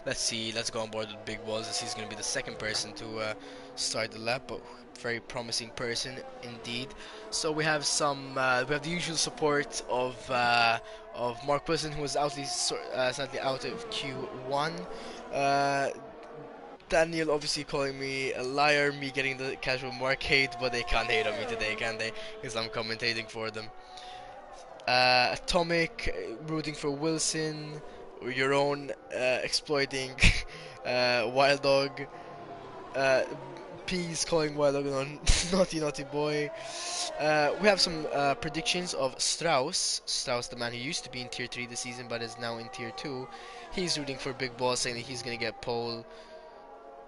Let's go on board with Big Balls, as he's going to be the second person to start the lap, but very promising person indeed. So we have the usual support of Mark Wilson, who was sadly out of Q1. Daniel obviously calling me a liar, me getting the casual Mark hate, but they can't hate on me today, can they? Because I'm commentating for them. Atomic rooting for Wilson, or your own exploiting Wild Dog. Peace calling Wild Dog on naughty boy. We have some predictions of Strauss, the man who used to be in Tier 3 this season but is now in Tier 2. He's rooting for Big Boss, saying that he's gonna get pole.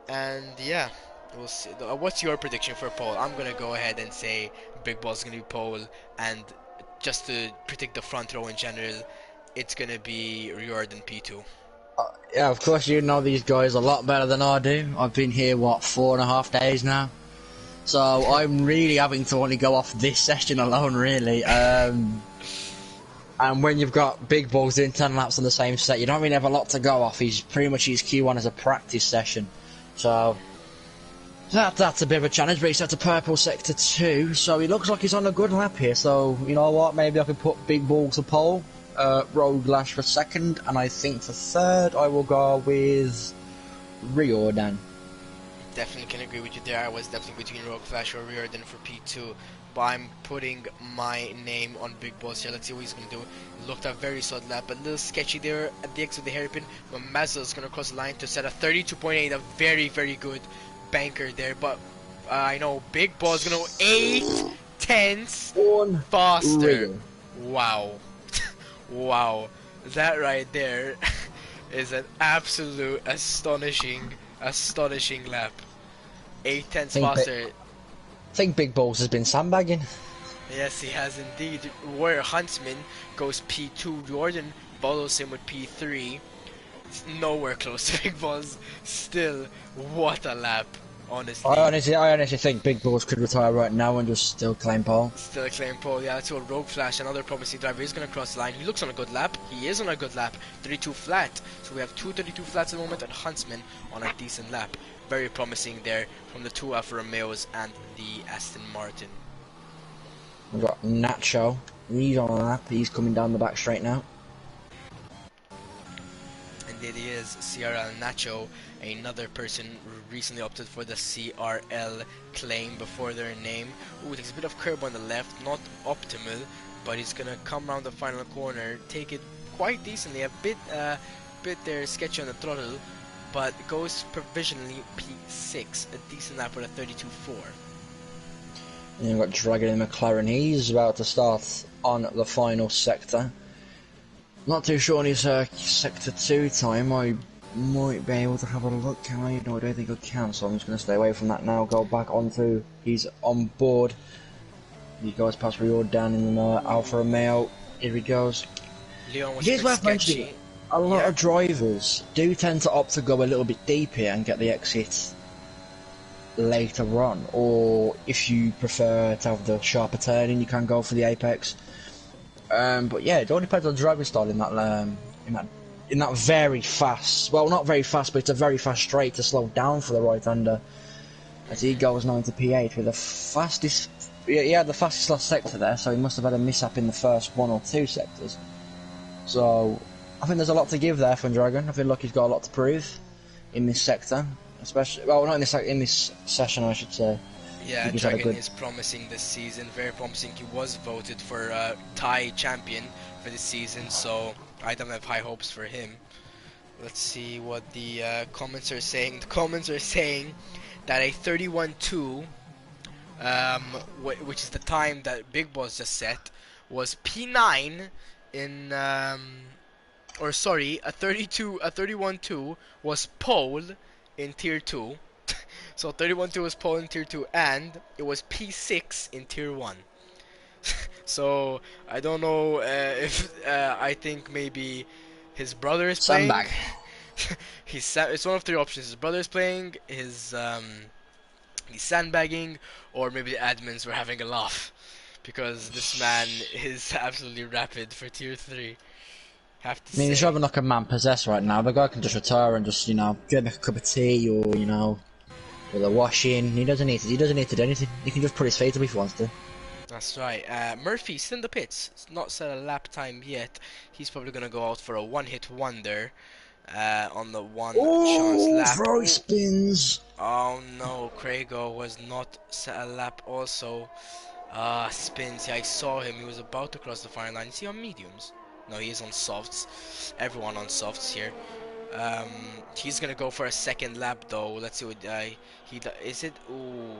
And yeah, we'll see. What's your prediction for pole? I'm gonna go ahead and say Big Boss is gonna be pole, and just to predict the front row in general, it's gonna be Riordan P2. Yeah, of course you know these guys a lot better than I do. I've been here, what, 4.5 days now? So I'm really having to only go off this session alone, really. And when you've got Big Balls doing 10 laps on the same set, you don't really have a lot to go off. He's pretty much used Q1 as a practice session. So that's a bit of a challenge, but he's at a purple sector 2, so he looks like he's on a good lap here. So, you know what, maybe I could put Big Balls to pole, Road Lash for second, and I think for third I will go with Riordan. Definitely can agree with you there. I was definitely between Rogue Flash or Riordan for P2, but I'm putting my name on Big Boss here. Let's see what he's going to do. Looked a very solid lap, but a little sketchy there at the exit of the hairpin, but Mazda's going to cross the line to set a 32.8, a very, very good banker there. But I know Big Boss is going to go 8 tenths faster. Wow. Wow. That right there is an absolute astonishing lap. 8 tenths faster. I think Big Balls has been sandbagging. Yes, he has indeed. Where Huntsman goes P2, Jordan follows him with P3. It's nowhere close to Big Balls. Still, what a lap, honestly. I honestly think Big Balls could retire right now and just still claim pole. Still claim pole, yeah. That's what Rogue Flash, another promising driver, is going to cross the line. He looks on a good lap. He is on a good lap. 32 flat. So we have 2 32 flats at the moment, and Huntsman on a decent lap. Very promising there from the 2 Alfa Romeos and the Aston Martin. We've got Nacho. He's on a lap. He's coming down the back straight now. Indeed he is. CRL Nacho, another person recently opted for the CRL claim before their name. Ooh, takes a bit of curb on the left, not optimal, but he's gonna come around the final corner, take it quite decently, a bit there sketchy on the throttle, but goes provisionally P6, a decent lap with a 32.4. And you've got Dragon in McLaren. He's about to start on the final sector. Not too sure on his sector 2 time. I might be able to have a look, can I? No, I don't think I can, so I'm just going to stay away from that now. Go back onto, he's on board. He goes past Riord down in Alfa Romeo. Here he goes. Leon was It is worth sketchy. mentioning, a lot of drivers do tend to opt to go a little bit deep here and get the exit later on, or if you prefer to have the sharper turning, you can go for the apex. But yeah, it all depends on the driving style in that very fast, well, not very fast, but it's a very fast straight to slow down for the right-hander as he goes now into P8 with the fastest. Yeah, the fastest last sector there, so he must have had a mishap in the first 1 or 2 sectors. So I think there's a lot to give there for Dragon. I feel like he's got a lot to prove in this sector, especially, well, not in this session, I should say. Yeah, Dragon is promising this season, very promising. He was voted for Thai champion for this season, so I don't have high hopes for him. Let's see what the comments are saying. The comments are saying that a 31.2, which is the time that Big Boss just set, was P9 in, or sorry, a 31.2 was pole in tier 2. So 31.2 was pole in tier 2, and it was P6 in tier 1. So I don't know if I think maybe his brother is playing. Sandbag. It's one of 3 options. His brother is playing, he's sandbagging, or maybe the admins were having a laugh, because this man is absolutely rapid for tier 3. Have to I mean, he's say. driving like a man possessed right now. The guy can just retire and just, you know, get make a cup of tea, or, you know, with a washing. He doesn't need to do anything. He can just put his feet up if he wants to. That's right. Murphy's in the pits. It's not set a lap time yet. He's probably gonna go out for a one-hit wonder on the one chance lap. Ferrari spins. Oh no, Craigo was not set a lap also. Spins. Yeah, I saw him. He was about to cross the finish line. Is he on mediums? No, he is on softs. Everyone on softs here. He's gonna go for a second lap though. Let's see what is it? Ooh.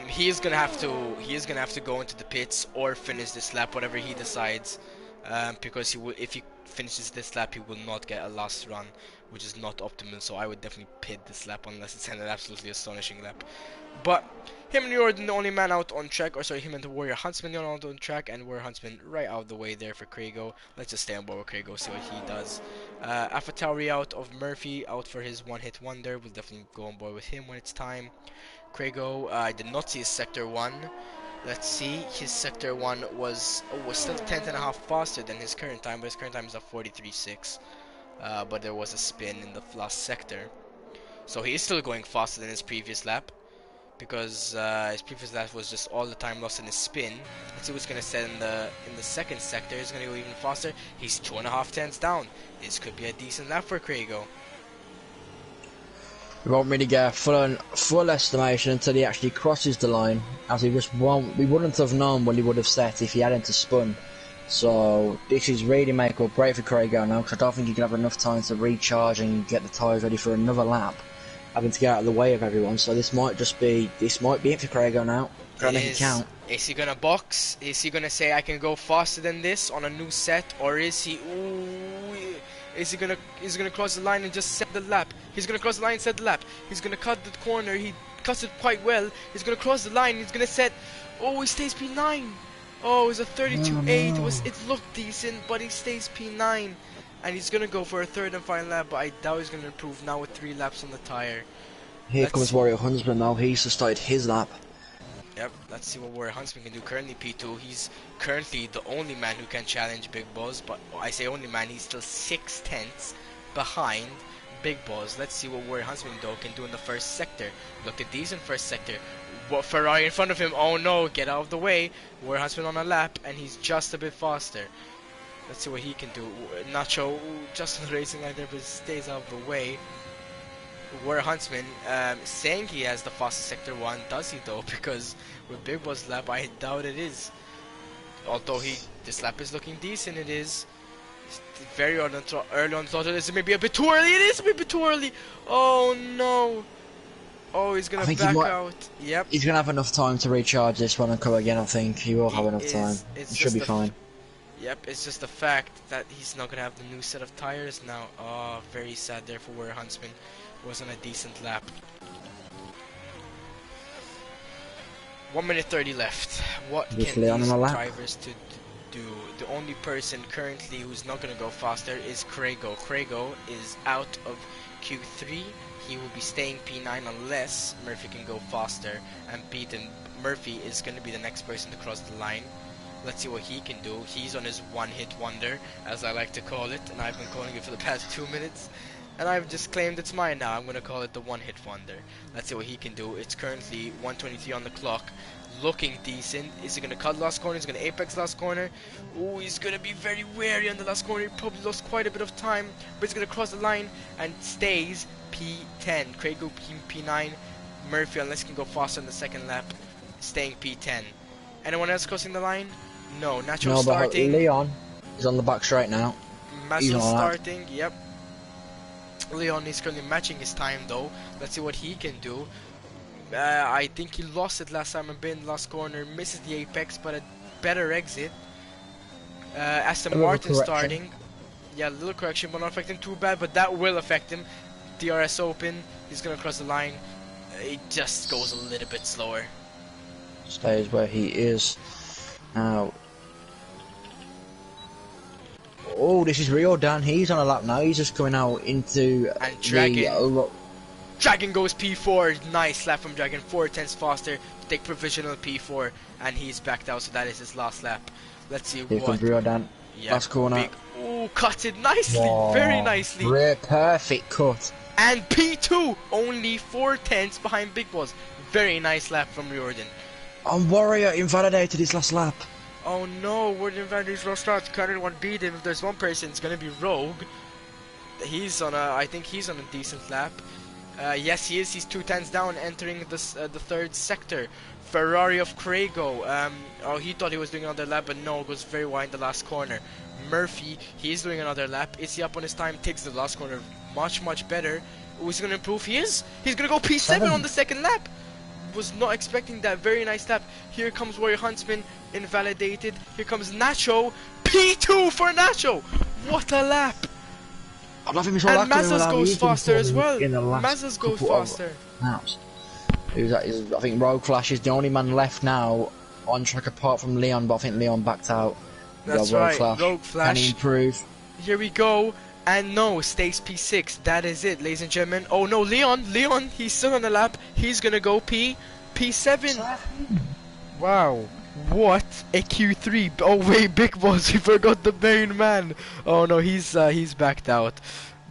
He is gonna have to go into the pits or finish this lap, whatever he decides. Because if he finishes this lap, he will not get a last run, which is not optimal. So I would definitely pit this lap unless it's an absolutely astonishing lap. But him and Jordan, the only man out on track, or sorry, him and the Warrior Huntsman, the only out on track, and Warrior Huntsman right out of the way there for Craigo. Let's just stay on board with Craigo, see what he does. AlphaTauri out of Murphy, out for his one-hit wonder. We'll definitely go on board with him when it's time. Craigo, I did not see his sector 1. Let's see, his sector 1 was still 10.5 faster than his current time, but his current time is a 43.6. But there was a spin in the last sector, so he is still going faster than his previous lap, because his previous lap was just all the time lost in his spin. Let's see what's gonna set in the second sector. He's gonna go even faster. He's 2.5 tenths down. This could be a decent lap for Craigo. We won't really get a full estimation until he actually crosses the line, as we wouldn't have known what he would have set if he hadn't spun. So this is really make or break for Craigo now, because I don't think he can have enough time to recharge and get the tyres ready for another lap, having to get out of the way of everyone. So this might be it for Craigo now. Gotta make it count. Is he gonna box? Is he gonna say I can go faster than this on a new set, or is he? Is he gonna cross the line and just set the lap? He's gonna cross the line and set the lap. He's gonna cut the corner. He cuts it quite well. He's gonna cross the line. He's gonna set. Oh, he stays P9. Oh, it's a 32.8. It looked decent, but he stays P9, and he's gonna go for a third and final lap. But I doubt he's gonna improve now with 3 laps on the tire. Here comes Warrior Huntsman now. He's just started his lap. Yep, let's see what Warrior Huntsman can do. Currently P2, he's currently the only man who can challenge Big Boss, but I say only man, he's still 6 tenths behind Big Boss. Let's see what Warrior Huntsman though can do in the first sector. Looked a decent first sector. What Ferrari in front of him? Oh no, get out of the way. Warrior Huntsman on a lap, and he's just a bit faster. Let's see what he can do. Nacho, just on the racing line there, but stays out of the way. Warrior Huntsman saying he has the fastest sector 1. Does he though? Because with Big Boss lap, I doubt it is. Although this lap is looking decent, it is. It's very early on throttle. Is it maybe a bit too early? It is a bit too early. Oh no! Oh, he's I gonna think he back might. out. Yep. He's gonna have enough time to recharge this one and come again. I think he will have He enough time. is. It's He should just be the. fine. Yep. It's just the fact that he's not gonna have the new set of tires now. Oh, very sad there for Warrior Huntsman. Wasn't a decent lap. 1 minute 30 left. What Just can Leon on these a lap. drivers to do? The only person currently who's not going to go faster is Craigo. Craigo is out of Q3. He will be staying P9 unless Murphy can go faster and beat him. Murphy is going to be the next person to cross the line. Let's see what he can do. He's on his one-hit wonder, as I like to call it, and I've been calling it for the past 2 minutes. And I've just claimed it's mine now. I'm going to call it the one-hit wonder. Let's see what he can do. It's currently 1:23 on the clock. Looking decent. Is he going to cut last corner? Is he going to apex last corner? Oh, he's going to be very wary on the last corner. He probably lost quite a bit of time. But he's going to cross the line and stays P10. Craigo P9. Murphy, unless he can go faster in the second lap, staying P10. Anyone else crossing the line? No. Nacho No, but starting. Leon is on the back straight now. He's Mazel on a lap. starting. Yep. Leon is currently matching his time though. Let's see what he can do. I think he lost it last time and been last corner. Misses the apex, but a better exit. Aston Martin starting. Yeah, a little correction, but not affecting too bad. But that will affect him. DRS open. He's gonna cross the line. It just goes a little bit slower. Stays where he is now. Oh, this is Rio Dan. He's on a lap now. He's just coming out into And Dragon. the. Dragon goes P4. Nice lap from Dragon. 4/10 faster to take provisional P4, and he's backed out. So that is his last lap. Let's see Here what. comes Rio Dan. Yeah, Last corner. Big, ooh, cut it nicely, Wow, very nicely. Perfect cut. And P2, only 4/10 behind Big Boss. Very nice lap from Riordan. And Warrior invalidated his last lap. Oh no, Warrior invalidated his last lap. Can't anyone beat him. If there's one person, it's gonna be Rogue. He's on a, I think he's on a decent lap. Yes, he is. He's 2/10 down, entering the third sector. Ferrari of Craigo. Oh, he thought he was doing another lap, but no, goes very wide in the last corner. Murphy, he's doing another lap. Is he up on his time? Takes the last corner much better. Oh, is he gonna improve? He is. He's gonna go P7 on the second lap. Was not expecting that. Very nice lap. Here comes Warrior Huntsman, invalidated. Here comes Nacho. P2 for Nacho. What a lap! I love him. And Mazes goes faster as well. Mazes goes faster. I think Rogue Flash is the only man left now on track apart from Leon, but I think Leon backed out. That's right, Rogue Flash. Can he improve? Here we go. And no, stays P6. That is it, ladies and gentlemen. Oh no, Leon, he's still on the lap. He's gonna go P7. Wow, what a Q3. Oh wait, Big Boss, we forgot the main man. Oh no, he's backed out.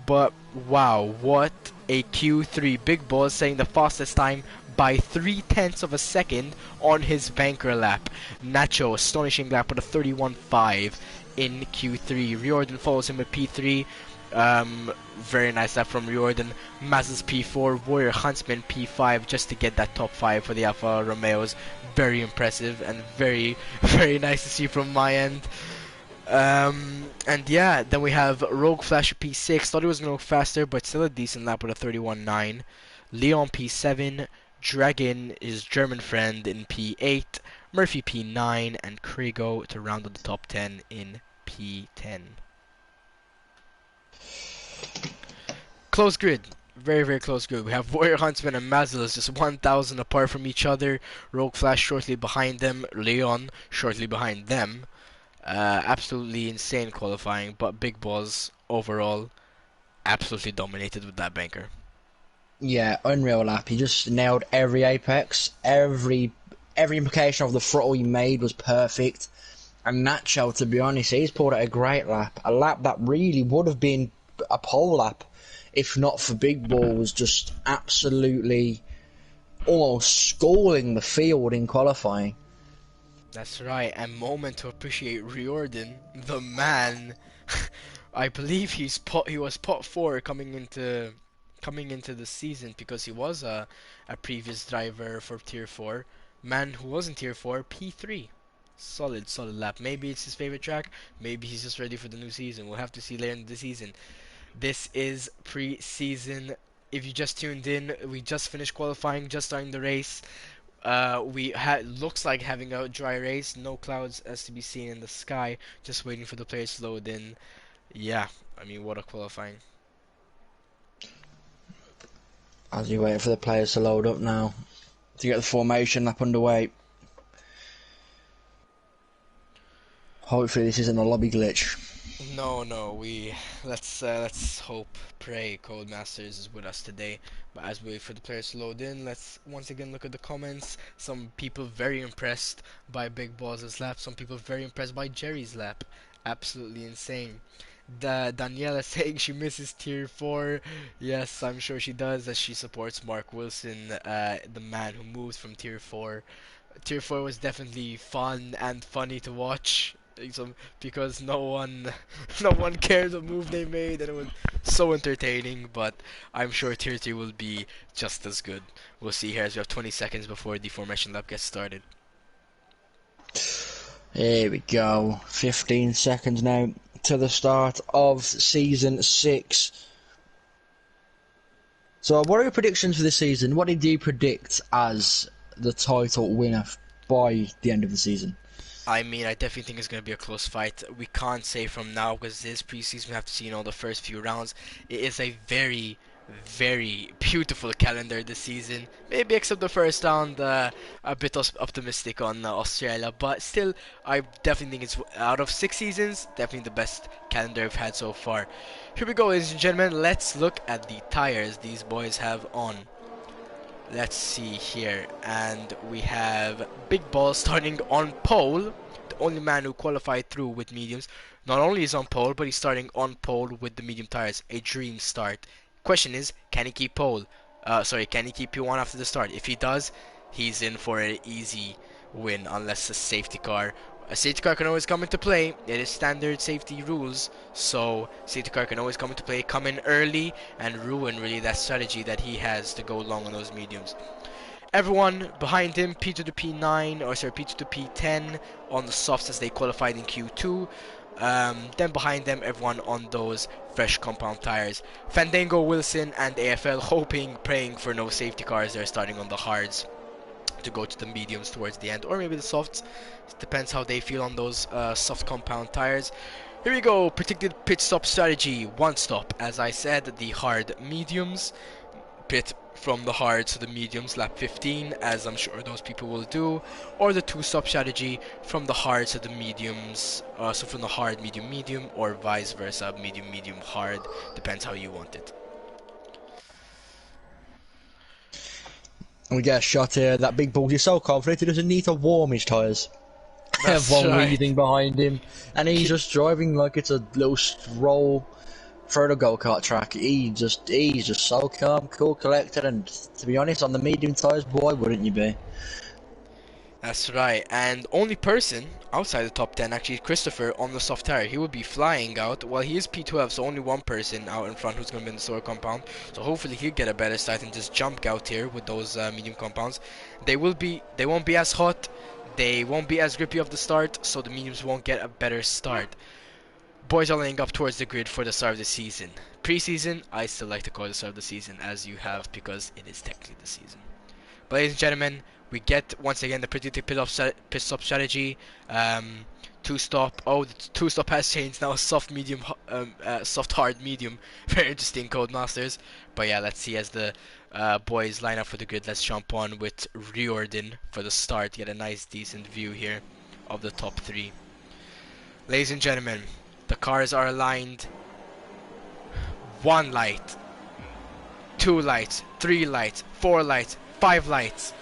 But wow, what a Q3. Big Boss saying the fastest time by 3/10 of a second on his banker lap. Nacho, astonishing lap with a 31.5 in Q3. Riordan follows him with P3. Very nice lap from Riordan. Mazes P4, Warrior Huntsman P5 just to get that top 5 for the Alfa Romeos. Very impressive and very nice to see from my end. And yeah, then we have Rogue Flash P6. Thought he was going to go faster, but still a decent lap with a 31.9. Leon P7. Dragon, his German friend, in P8. Murphy P9. And Craigo to round out the top 10 in P10. Close grid. Very close grid. We have Warrior Huntsman and Mazels just 1,000 apart from each other. Rogue Flash shortly behind them. Leon shortly behind them. Absolutely insane qualifying, but Big Boss overall absolutely dominated with that banker. Yeah, unreal lap. He just nailed every apex. Every implication of the throttle he made was perfect. And Nacho, to be honest, he's pulled out a great lap. A lap that really would have been a pole lap if not for Big Balls just absolutely almost schooling the field in qualifying. That's right, and moment to appreciate Riordan, the man. I believe he was pot 4 coming into the season because he was a previous driver for Tier 4. Man who was in Tier 4, P3. Solid lap. Maybe it's his favorite track. Maybe he's just ready for the new season. We'll have to see later in the season. This is Preseason if you just tuned in, we just finished qualifying, just starting the race. We looks like having a dry race, no clouds as to be seen in the sky. Just waiting for the players to load in. Yeah, I mean, what a qualifying. As you wait for the players to load up now to get the formation lap underway. Hopefully this isn't a lobby glitch. No, let's hope, pray Codemasters is with us today. But as we wait for the players to load in, let's once again look at the comments. Some people very impressed by Big Balls' lap. Some people very impressed by Jerry's lap. Absolutely insane. Daniela saying she misses Tier 4. Yes, I'm sure she does, as she supports Mark Wilson, the man who moves from Tier 4. Tier 4 was definitely fun and funny to watch, because no one no one cared what move they made, and it was so entertaining. But I'm sure Tier 3 will be just as good. We'll see here as we have 20 seconds before the formation lap gets started. Here we go. 15 seconds now to the start of Season 6. So what are your predictions for this season? What did you predict as the title winner by the end of the season? I mean, I definitely think it's going to be a close fight. We can't say from now because this preseason. We have to see all the first few rounds. It is a very, very beautiful calendar this season. Maybe except the first round, a bit optimistic on Australia. But still, I definitely think it's, out of 6 seasons, definitely the best calendar we've had so far. Here we go, ladies and gentlemen. Let's look at the tires these boys have on. Let's see here, and we have Big Ball starting on pole, the only man who qualified through with mediums. Not only is on pole, but he's starting on pole with the medium tires. A dream start. Question is, can he keep pole? Can he keep P1 after the start? If he does, he's in for an easy win, unless a safety car. A safety car can always come into play. It is standard safety rules, so safety car can always come into play, come in early, and ruin really that strategy that he has to go long on those mediums. Everyone behind him, P to the P9, P to the P10 on the softs as they qualified in Q2. Then behind them, everyone on those fresh compound tires. Fandango, Wilson, and AFL hoping, praying for no safety cars. They're starting on the hards to go to the mediums towards the end, or maybe the softs. It depends how they feel on those soft compound tires. Here we go. Predicted pit stop strategy: 1 stop. As I said, the hard mediums. Pit from the hards to the mediums, lap 15, as I'm sure those people will do. Or the 2-stop strategy from the hards to the mediums. So from the hard, medium, medium, or vice versa, medium, medium, hard. Depends how you want it. We get a shot here. That Big Bull is so confident he doesn't need to warm his tyres. That's One right. leading behind him, and he's just driving like it's a little stroll through the go-kart track. He's just so calm, cool, collected, and to be honest, on the medium tyres, boy, wouldn't you be? That's right, and only person outside the top 10 actually is Christopher on the soft tire. He will be flying out. Well, he is P12, so only one person out in front who's going to be in the slower compound. So hopefully he'll get a better start and just jump out here with those medium compounds. They won't be as hot, they won't be as grippy of the start, so the mediums won't get a better start. Boys are laying up towards the grid for the start of the season. Preseason, I still like to call it the start of the season as you have, because it is technically the season. But ladies and gentlemen, we get once again the predicted pit stop strategy. 2-stop. Oh, the 2-stop has changed now. Soft, medium, soft, hard, medium. Very interesting, Codemasters. But yeah, let's see as the boys line up for the grid. Let's jump on with Riordan for the start. Get a nice, decent view here of the top 3. Ladies and gentlemen, the cars are aligned. 1 light, 2 lights, 3 lights, 4 lights, 5 lights.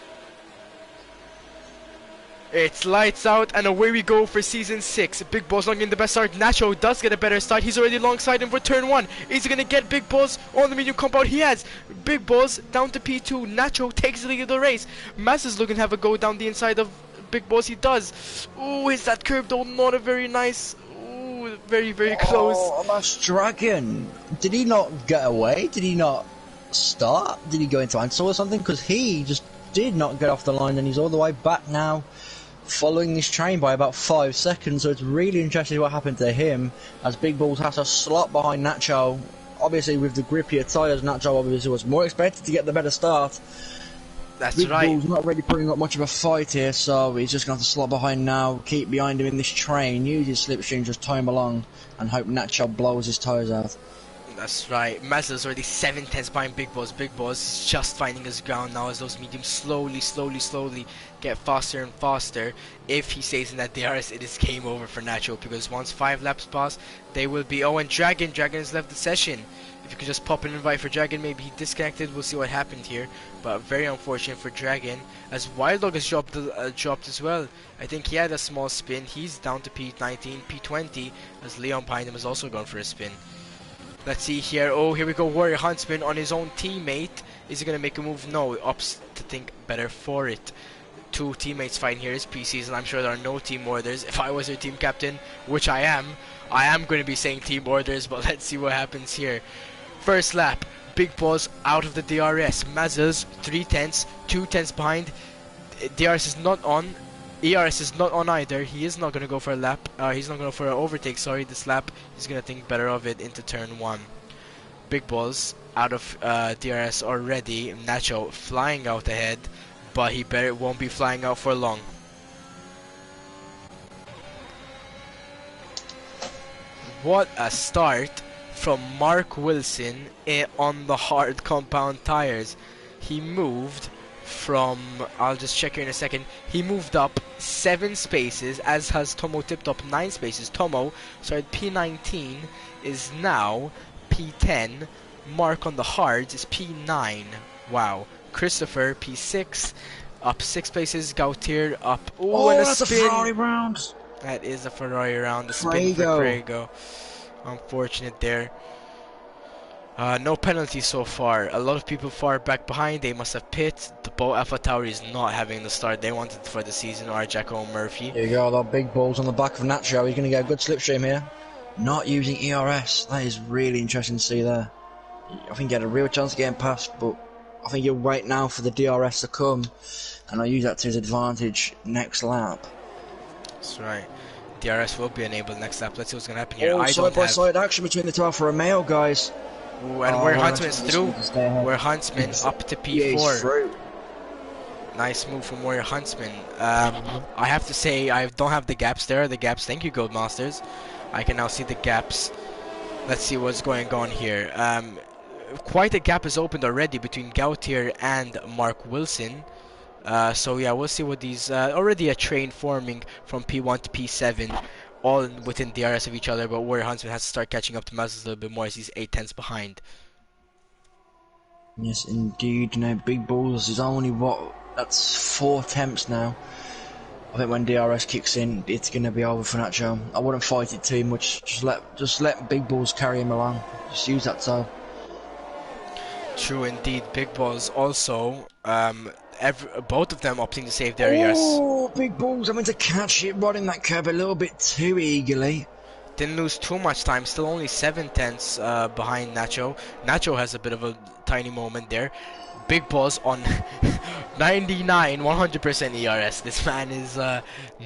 It's lights out, and away we go for season 6. Big Balls not getting the best start. Nacho does get a better start. He's already alongside him for turn 1. Is he gonna get Big Balls on the medium compound? He has. Big Balls down to P2. Nacho takes the lead of the race. Mass is looking to have a go down the inside of Big Balls. He does. Ooh, is that curve though? Not a very nice. Ooh, very, very close. Oh, that's Dragon. Did he not get away? Did he not start? Did he go into Ansel or something? Because he just did not get off the line, and he's all the way back now, following this train by about 5 seconds. So it's really interesting what happened to him, as Big Balls has to slot behind Nacho obviously with the grippier tyres, Nacho obviously was more expected to get the better start. That's Big right. Bull's not really putting up much of a fight here, so he's just going to have to slot behind now, keep behind him in this train, use his slipstream, just tow him along, and hope Nacho blows his tyres out. That's right. Mazda's already 7 tenths behind Big Boss. Big Boss is just finding his ground now as those mediums slowly get faster and faster. If he stays in that DRS, it is game over for Nacho, because once 5 laps pass, they will be... Oh, and Dragon has left the session. If you could just pop an invite for Dragon, maybe he disconnected. We'll see what happened here. But very unfortunate for Dragon, as Wild Dog has dropped as well. I think he had a small spin. He's down to P19, P20, as Leon behind him has also gone for a spin. Let's see here. Oh, here we go. Warrior Huntsman on his own teammate. Is he going to make a move? No, he opts to think better for it. 2 teammates fighting here. It's Preseason. I'm sure there are no team orders. If I was your team captain, which I am going to be saying team orders, but let's see what happens here. First lap, Big Balls out of the DRS. Mazels 3 tenths, 2 tenths behind. DRS is not on. ERS is not on either. He is not going to go for a lap. He's not going to go for an overtake, sorry, this lap. He's going to think better of it into turn 1. Big Balls out of DRS already. Nacho flying out ahead, but he won't be flying out for long. What a start from Mark Wilson on the hard compound tires. He moved from, I'll just check here in a second, he moved up 7 spaces, as has Tomo tipped up 9 spaces. Tomo started P19, is now P10. Mark on the hards is P9. Wow. Christopher P6, up 6 places. Gautier up. Ooh, Oh, and a that's spin. a Ferrari round. That is a Ferrari round. The spin for Craigo. Unfortunate there. No penalties so far. A lot of people far back behind. They must have pit. The Bo Alpha Tower is not having the start they wanted for the season, or Jacko Murphy. Here you go, that Big Balls on the back of Nacho. He's going to get a good slipstream here. Not using ERS. That is really interesting to see there. I think he had a real chance of getting past, but I think he'll wait now for the DRS to come, and I'll use that to his advantage next lap. That's right. DRS will be enabled next lap. Let's see what's going to happen here. Oh, side-by-side action between the two Alfa Romeo guys. Ooh, and where Huntsman's through. Where Huntsman up to P4. Nice move from Warrior Huntsman. I have to say, I don't have the gaps. There are the gaps. Thank you, Goldmasters. I can now see the gaps. Let's see what's going on here. Quite a gap is opened already between Gautier and Mark Wilson. So yeah, we'll see what these... already a train forming from P1 to P7. All within DRS of each other, but Warrior Huntsman has to start catching up to Mazda a little bit more as he's 8 tenths behind. Yes, indeed. Now, Big Balls is only, that's 4 attempts now. I think when DRS kicks in, it's going to be over for Nacho. I wouldn't fight it too much. Just let Big Balls carry him along. Just use that toe. True indeed. Big Balls also... both of them opting to save their ERS. Oh, Big Balls having to catch it, running that curb a little bit too eagerly. Didn't lose too much time, still only 7 tenths behind Nacho. Nacho has a bit of a tiny moment there. Big Balls on 99, 100% ERS. This man is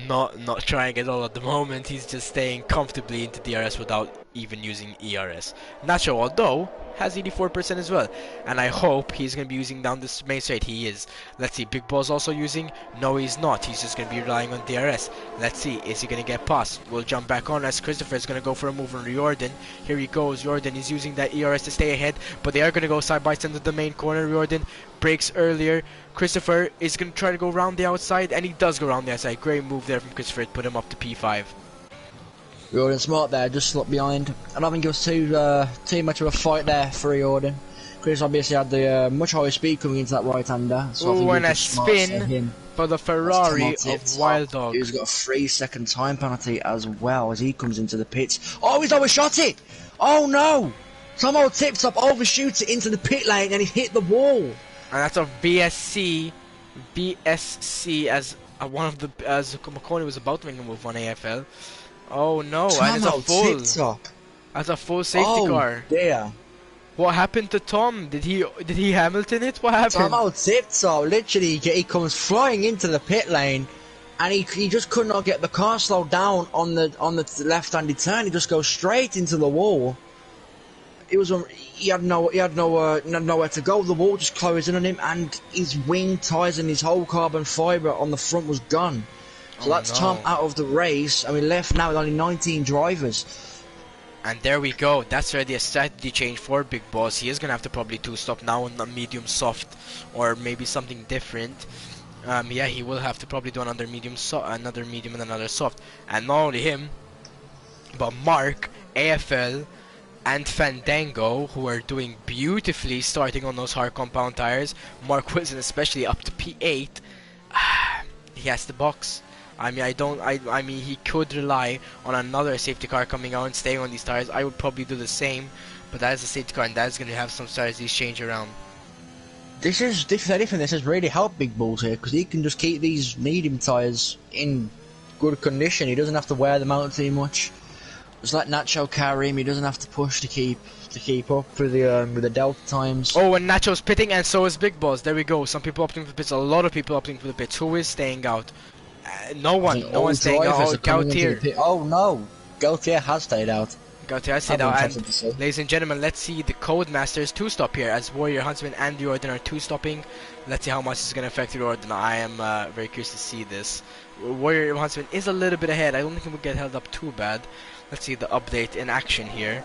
not trying at all at the moment. He's just staying comfortably into DRS without even using ERS. Nacho, although, has 84% as well, and I hope he's going to be using down this main straight. He is. Let's see, Big Ball's also using. No, he's not. He's just going to be relying on DRS. Let's see, is he going to get past? We'll jump back on as Christopher is going to go for a move on Riordan. Here he goes. Riordan is using that ERS to stay ahead, but they are going to go side by side into the main corner. Riordan breaks earlier. Christopher is going to try to go around the outside, and he does go around the outside. Great move there from Christopher to put him up to P5. Riordan smart there, just slipped behind. I don't think it was too much of a fight there for Riordan. Chris obviously had the much higher speed coming into that right-hander. So ooh, and a spin for the Ferrari of Wild Dog. He's got a 3-second time penalty as well as he comes into the pits. Oh, he's overshot it! Oh no! Tomo tips up, overshoots it into the pit lane, and he hit the wall. And that's a BSC as one of the as McConaughey was about to make a move on AFL. Oh no! Tomo and it's a full. tipped up. That's a full safety car. Oh dear! What happened to Tom? Did he Hamilton it? What happened? Tomo tipped up. Literally, he comes flying into the pit lane, and he just could not get the car slowed down on the left-handed turn. He just goes straight into the wall. he had nowhere to go. The wall just closed in on him, and his wing ties and his whole carbon fibre on the front was gone. So Oh that's Tom no. out of the race, and we left now with only 19 drivers. And there we go. That's already a strategy change for Big Boss. He is gonna have to probably two-stop now on the medium soft, or maybe something different. Yeah, he will have to probably do another medium, another medium, and another soft. And not only him, but Mark, AFL, and Fandango, who are doing beautifully, starting on those hard compound tires. Mark Wilson, especially up to P8, he has the box. I mean, he could rely on another safety car coming out and staying on these tires. I would probably do the same, but that is a safety car, and that is going to have some strategies change around. This is anything. This has really helped Big Balls here because he can just keep these medium tyres in good condition. He doesn't have to wear them out too much. Just let Nacho carry him. He doesn't have to push to keep up with the delta times. Oh, and Nacho's pitting, and so is Big Boss. There we go. Some people opting for the pits. A lot of people opting for the pits. Who is staying out? No one. No one's staying out. Oh, Gautier. Oh no, Gautier has stayed out. Gautier has stayed out. And ladies and gentlemen, let's see the Codemasters two-stop here as Warrior Huntsman and the Riordan are two-stopping. Let's see how much this is going to affect the Riordan. I am very curious to see this. Warrior Huntsman is a little bit ahead. I don't think he will get held up too bad. Let's see the update in action here.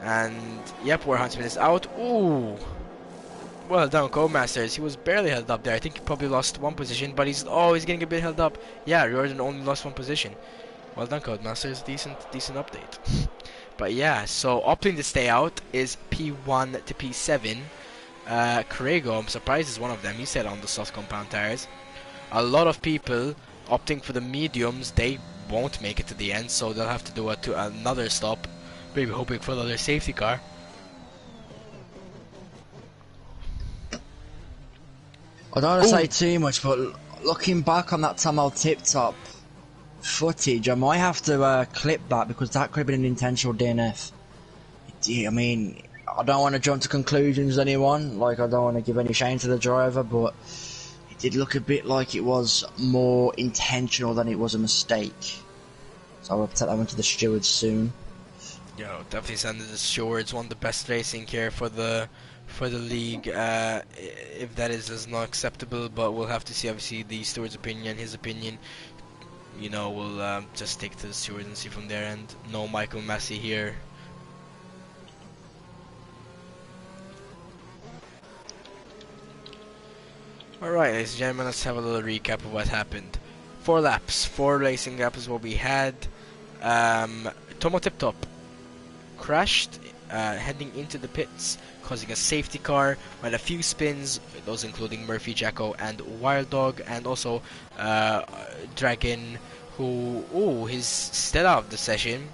And yep, Warrior Huntsman is out. Ooh. Well done, Codemasters. He was barely held up there. I think he probably lost one position, but he's getting a bit held up. Yeah, Riordan only lost one position. Well done, Codemasters. Decent update. But yeah, so opting to stay out is P1 to P7. Craigo, I'm surprised is one of them. He stayed on the soft compound tires. A lot of people opting for the mediums. They won't make it to the end, so they'll have to do another stop. Maybe hoping for another safety car. I don't want to say too much, but looking back on that Tamil tip-top footage, I might have to clip that because that could have been an intentional DNF. I mean, I don't want to jump to conclusions, anyone. Like, I don't want to give any shame to the driver, but it did look a bit like it was more intentional than it was a mistake. So I'll take that one to the stewards soon. Yo, definitely send it to the stewards. One of the best racing here for the league. If that is not acceptable, but we'll have to see. Obviously, the steward's opinion, his opinion. You know, we'll just take to the stewards and see from their end. No Michael Massey here. Alright, ladies and gentlemen, let's have a little recap of what happened. 4 laps, 4 racing laps is what we had. Tomo Tip Top crashed heading into the pits, causing a safety car. We had a few spins, those including Murphy, Jacko, and Wild Dog, and also Dragon, who he's still out of the session.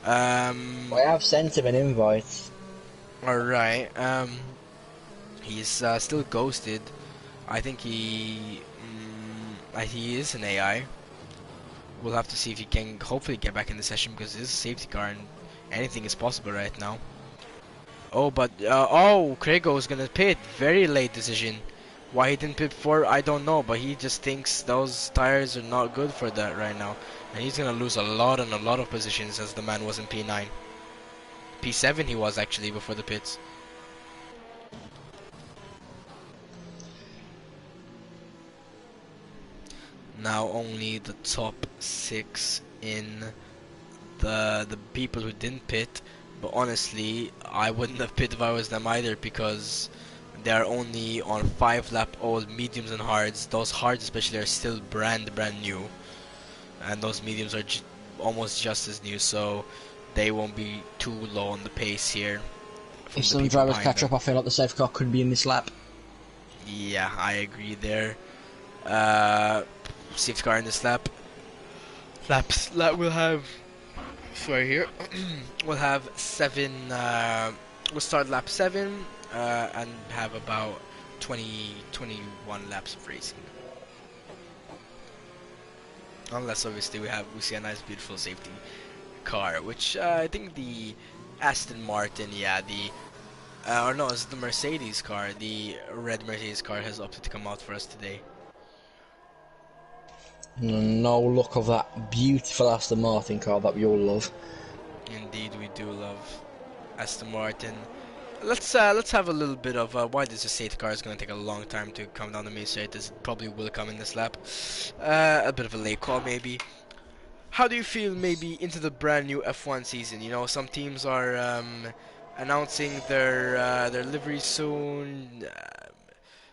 I have sent him an invite. Alright, he's still ghosted. I think he is an AI. We'll have to see if he can hopefully get back in the session because it is a safety car and anything is possible right now. Oh, but Craigo is gonna pit. Very late decision. Why he didn't pit before, I don't know, but he just thinks those tires are not good for that right now, and he's gonna lose a lot of positions as the man was in P9. P7 he was actually before the pits. Now only the top 6 in the people who didn't pit, but honestly I wouldn't have pit if I was them either because they are only on 5-lap old mediums and hards. Those hards especially are still brand new, and those mediums are almost just as new, so they won't be too low on the pace here. If some drivers catch up, I feel like the safety car could be in this lap. Yeah, I agree there. Safety car in this lap. We'll have. Sorry here. We'll have 7. We'll start lap 7 and have about 21 laps of racing. Unless obviously we see a nice, beautiful safety car, which I think the Aston Martin, yeah, or no, it's the Mercedes car. The red Mercedes car has opted to come out for us today. No look of that beautiful Aston Martin car that we all love. Indeed, we do love. Aston Martin. Let's have a little bit of why does the safety car is gonna take a long time to come down the main straight. This probably will come in this lap. A bit of a late call maybe. How do you feel maybe into the brand new F1 season? You know, some teams are announcing their livery soon.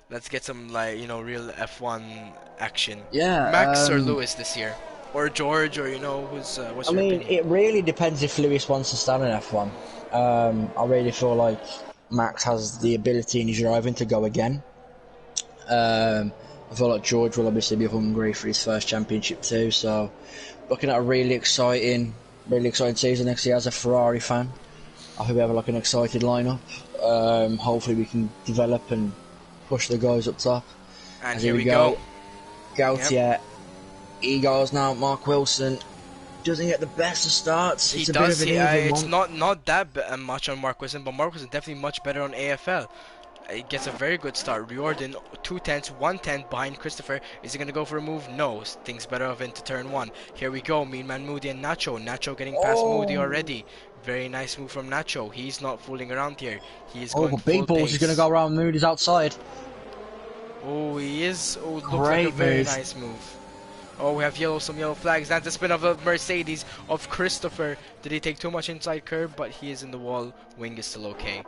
Let's get some, like, you know, real F1 action. Max Yeah, or Lewis this year, or George, or you know, who's what's I your mean, opinion? it really depends if Lewis wants to stand in F1. I really feel like Max has the ability in his driving to go again. I feel like George will obviously be hungry for his first championship too. So, looking at a really exciting season next year as a Ferrari fan. I hope we have like an excited lineup. Hopefully, we can develop and push the guys up top. And As here here we we go. go, Gautier. He goes now. Mark Wilson doesn't get the best of starts. He It's a does. bit of an even It's one. not that much on Mark Wilson, but Mark Wilson definitely much better on AFL. He gets a very good start. Riordan, 2 tenths, 1 tenth behind Christopher. Is he going to go for a move? No. Thinks better of into turn one. Here we go. Mean Man Moody and Nacho. Nacho getting past Moody Oh, already. Very nice move from Nacho. He's not fooling around here. He is oh, going but Big full Balls is going to pace. go around Moody's outside. Oh, he is. Oh, looks like a Great very move. nice move. Oh, we have some yellow flags. That's the spin of a Mercedes of Christopher. Did he take too much inside curb? But he is in the wall. Wing is still okay.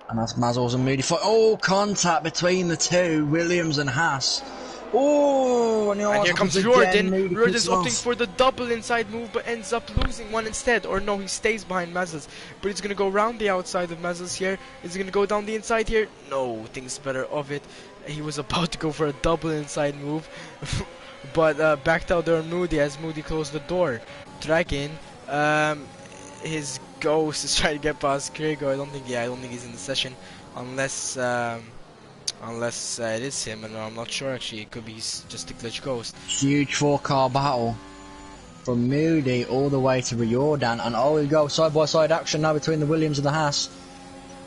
And that's Mazzles and Moody. Oh, contact between the two, Williams and Haas. Oh, and And here comes again. Riordan. Moody Riordan's picks opting off. for the double inside move, but ends up losing one instead. Or no, he stays behind Mazzles. But he's going to go around the outside of Mazzles here. Is he going to go down the inside here? No, thinks better of it. He was about to go for a double inside move. But backed out there on Moody as Moody closed the door. Dragon, his ghost is trying to get past Krieger. I don't think he's in the session. Unless it is him, and I'm not sure actually. It could be just a glitch ghost. Huge four-car battle from Moody all the way to Riordan. And oh, we go side-by-side action now between the Williams and the Haas.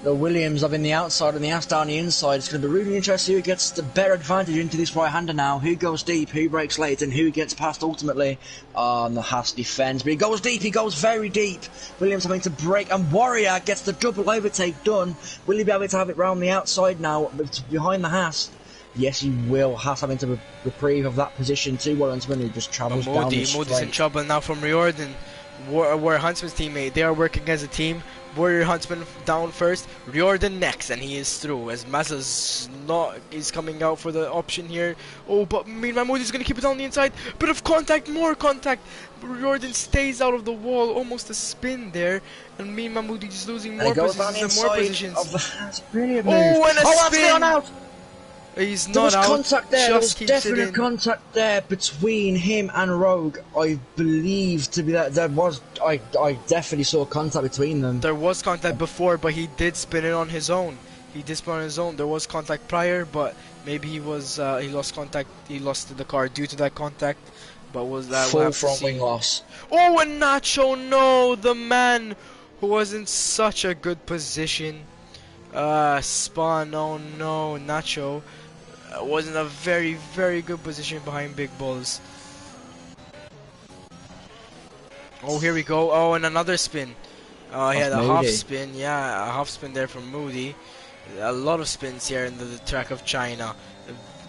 The Williams having the outside and the Haas down the inside. It's going to be really interesting who gets the better advantage into this right-hander now. Who goes deep, who breaks late, and who gets past ultimately. And the Haas defends, but he goes deep, he goes very deep. Williams having to break, and Warrior gets the double overtake done. Will he be able to have it round the outside now, behind the Haas? Yes, he will. Haas having to reprieve of that position too. Warren's when he just travels down the straight. Moody's in trouble now from Riordan. Warrior Huntsman's teammate. They are working as a team. Warrior Huntsman down first, Riordan next, and he is through as Mazza's is coming out for the option here. Oh, but Mean Mahmoud is going to keep it on the inside. Bit of contact, more contact. Riordan stays out of the wall, almost a spin there, and Mean Mahmoud is losing more positions and more positions. Brilliant move. Oh, and a spin! Out. He's There not was out. contact there. There was Just keeps it definite in. contact there between him and Rogue. I believe to be that there was. I definitely saw contact between them. There was contact before, but he did spin it on his own. He did spin on his own. There was contact prior, but maybe he lost contact. He lost the car due to that contact. But was that Full front wing loss? Oh, and Nacho, no, the man who was in such a good position. Spawn, oh no, Nacho was in a very, very good position behind Big Balls. Oh, here we go. Oh, and another spin. He had a half spin. Yeah, a half spin there from Moody. A lot of spins here in the track of China.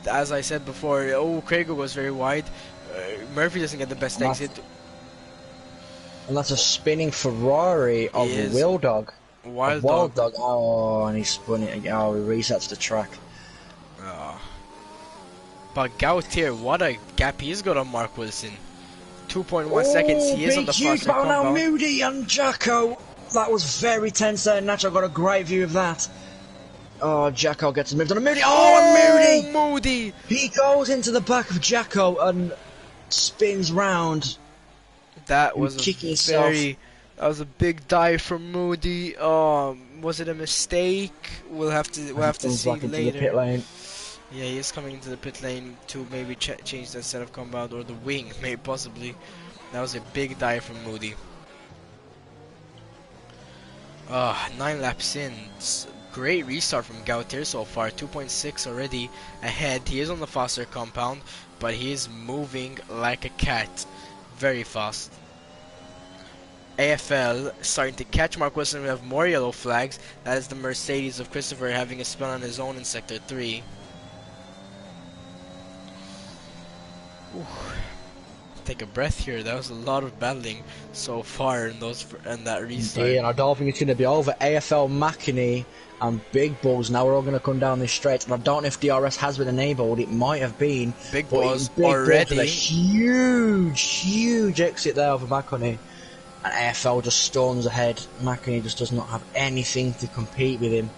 As I said before, oh, Krieger was very wide. Murphy doesn't get the best exit. And that's a spinning Ferrari of Wild Dog. Wild Dog. Oh, and he spun it again. Oh, he resets the track. But Gautier, what a gap he's got on Mark Wilson. 2.1 seconds, he is on the faster compound. Now Moody and Jacko. That was very tense there. Nacho got a great view of that. Oh, Jacko gets moved on a Moody. Oh, and Moody! He goes into the back of Jacko and spins round. That was that was a big dive from Moody. Was it a mistake? We'll have to see later. The pit lane. Yeah, he is coming into the pit lane to maybe change that set of compound or the wing, maybe possibly. That was a big dive from Moody. 9 laps in. Great restart from Gautier so far. 2.6 already ahead. He is on the faster compound, but he is moving like a cat. Very fast. AFL starting to catch Mark Wilson. We have more yellow flags. That is the Mercedes of Christopher having a spin on his own in Sector 3. Ooh. Take a breath here. That was a lot of battling so far in that restart. Yeah, and I don't think it's going to be over. AFL, Mackinac, and Big Balls now are all going to come down this straight. And I don't know if DRS has been enabled. It might have been. Big Balls Big already. Balls a huge exit there over Mackinac. And AFL just storms ahead. Mackinac just does not have anything to compete with him.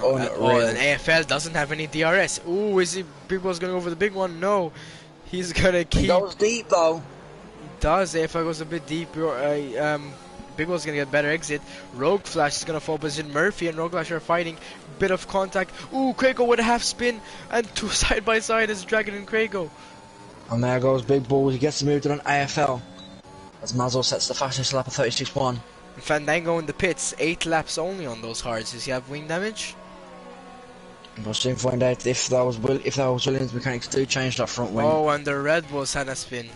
Oh, and AFL doesn't have any DRS. Ooh, is he? Big Balls going over the big one? No. He's gonna keep. He goes deep though. He does. AFL goes a bit deep. Big Ball's gonna get better exit. Rogue Flash is gonna fall position. Murphy and Rogue Flash are fighting. Bit of contact. Ooh, Craigo with a half spin and two side by side as Dragon and Craigo. And there goes Big Balls. He gets moved on AFL. As Mazel sets the fastest lap of 36.1. Fandango in the pits. 8 laps only on those hards. Does he have wing damage? We'll soon find out if that was Williams mechanics do change that front wing. Oh, and the Red Bulls had a spin.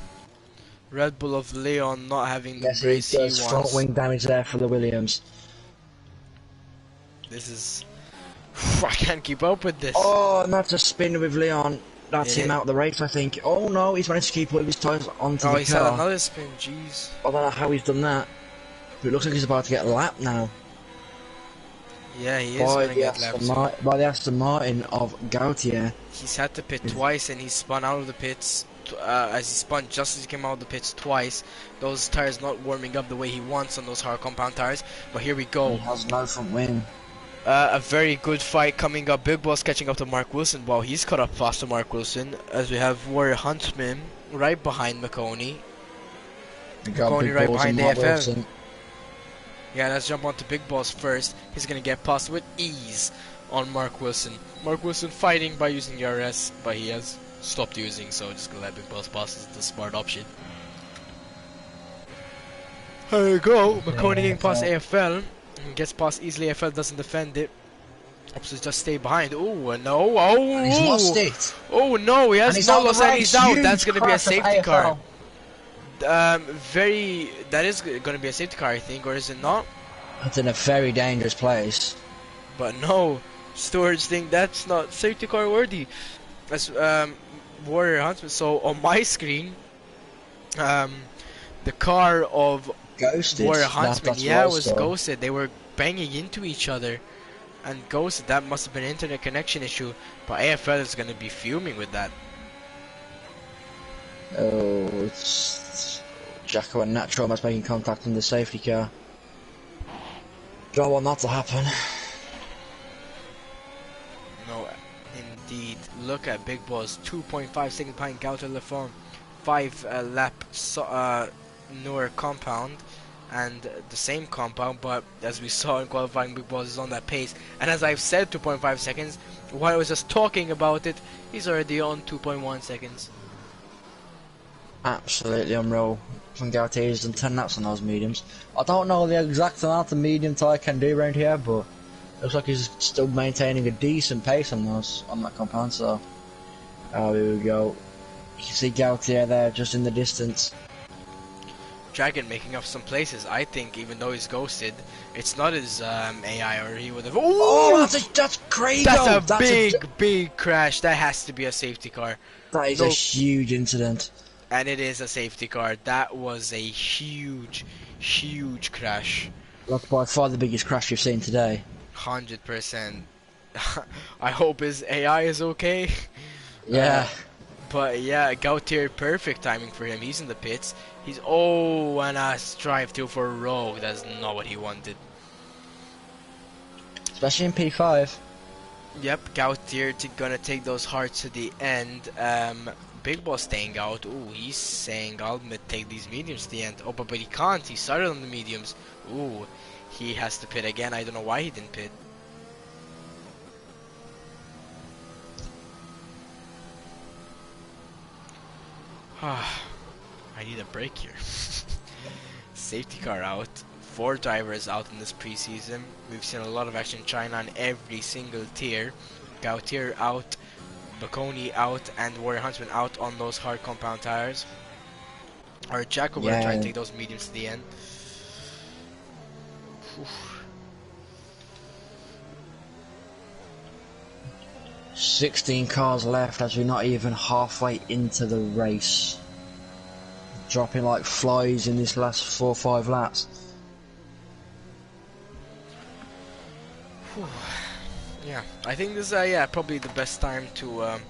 Red Bull of Leon not having the brace he wants. Front wing damage there for the Williams. This is... I can't keep up with this. Oh, and that's a spin with Leon. That's him out of the race, I think. Oh no, he's managed to keep all of his tyres onto the car. Oh, he's had another spin, jeez. I don't know how he's done that. But it looks like he's about to get lapped now. Yeah, he is going to get lapped. By the Aston Martin of Gautier. He's had to pit twice and he spun out of the pits. As he spun just as he came out of the pits twice. Those tires not warming up the way he wants on those hard compound tires. But here we go. He has no front wing. A very good fight coming up. Big Boss catching up to Mark Wilson. Wow, he's caught up fast to Mark Wilson. As we have Warrior Huntsman right behind McConey. McConey right behind the AFL. Yeah, let's jump on to Big Boss first. He's going to get past with ease on Mark Wilson. Mark Wilson fighting by using ERS, but he has stopped using, so just going to let Big Boss pass is the smart option. There you go. McConey getting past AFL. Gets past easily. AFL doesn't defend it. Options just stay behind. Oh no! Oh, and he's lost it. Oh no! He has no loss and he's out. That's going to be a safety car. That is going to be a safety car, I think, or is it not? It's in a very dangerous place. But no, stewards think that's not safety car worthy. That's Warrior Huntsman. So on my screen, the car of Ghosted. Warrior Huntsman, yeah, was ghosted. They were banging into each other, and ghosted. That must have been an internet connection issue. But AFL is going to be fuming with that. Oh, it's Jacko and Natural must making contact in the safety car. Don't want that to happen. No, indeed. Look at Big Boss, 2.5 seconds behind Gauter Lafon, 5 lap newer compound, and the same compound, but as we saw in qualifying, Big Boss is on that pace. And as I've said, 2.5 seconds, while I was just talking about it, he's already on 2.1 seconds. Absolutely unreal. From Gautier, he's done 10 laps on those mediums. I don't know the exact amount of medium tyre can do around here, but looks like he's still maintaining a decent pace on that compound. So, here we go. You can see Gautier there just in the distance. Dragon making up some places. I think even though he's ghosted, it's not his AI, or he would have. Oh, that's crazy! That's a big crash. That has to be a safety car. That is a huge incident. And it is a safety car. That was a huge crash. That's by far the biggest crash you've seen today. 100%. I hope his AI is okay. Yeah. But yeah, Gautier, perfect timing for him. He's in the pits. He's and a drive through for Rogue. That's not what he wanted. Especially in P5. Yep, Gautier gonna take those hearts to the end. Big Boss staying out. Ooh, he's saying I'll take these mediums to the end. Oh, but he can't. He started on the mediums. Ooh, he has to pit again. I don't know why he didn't pit. I need a break here. Safety car out. 4 drivers out in this preseason. We've seen a lot of action in China on every single tier. Gautier out, Baconi out, and Warrior Huntsman out on those hard compound tires. Or Jacob trying to take those mediums to the end. Oof. 16 cars left as we're not even halfway into the race. Dropping like flies in this last 4 or 5 laps. Whew. Yeah, I think this is yeah, probably the best time to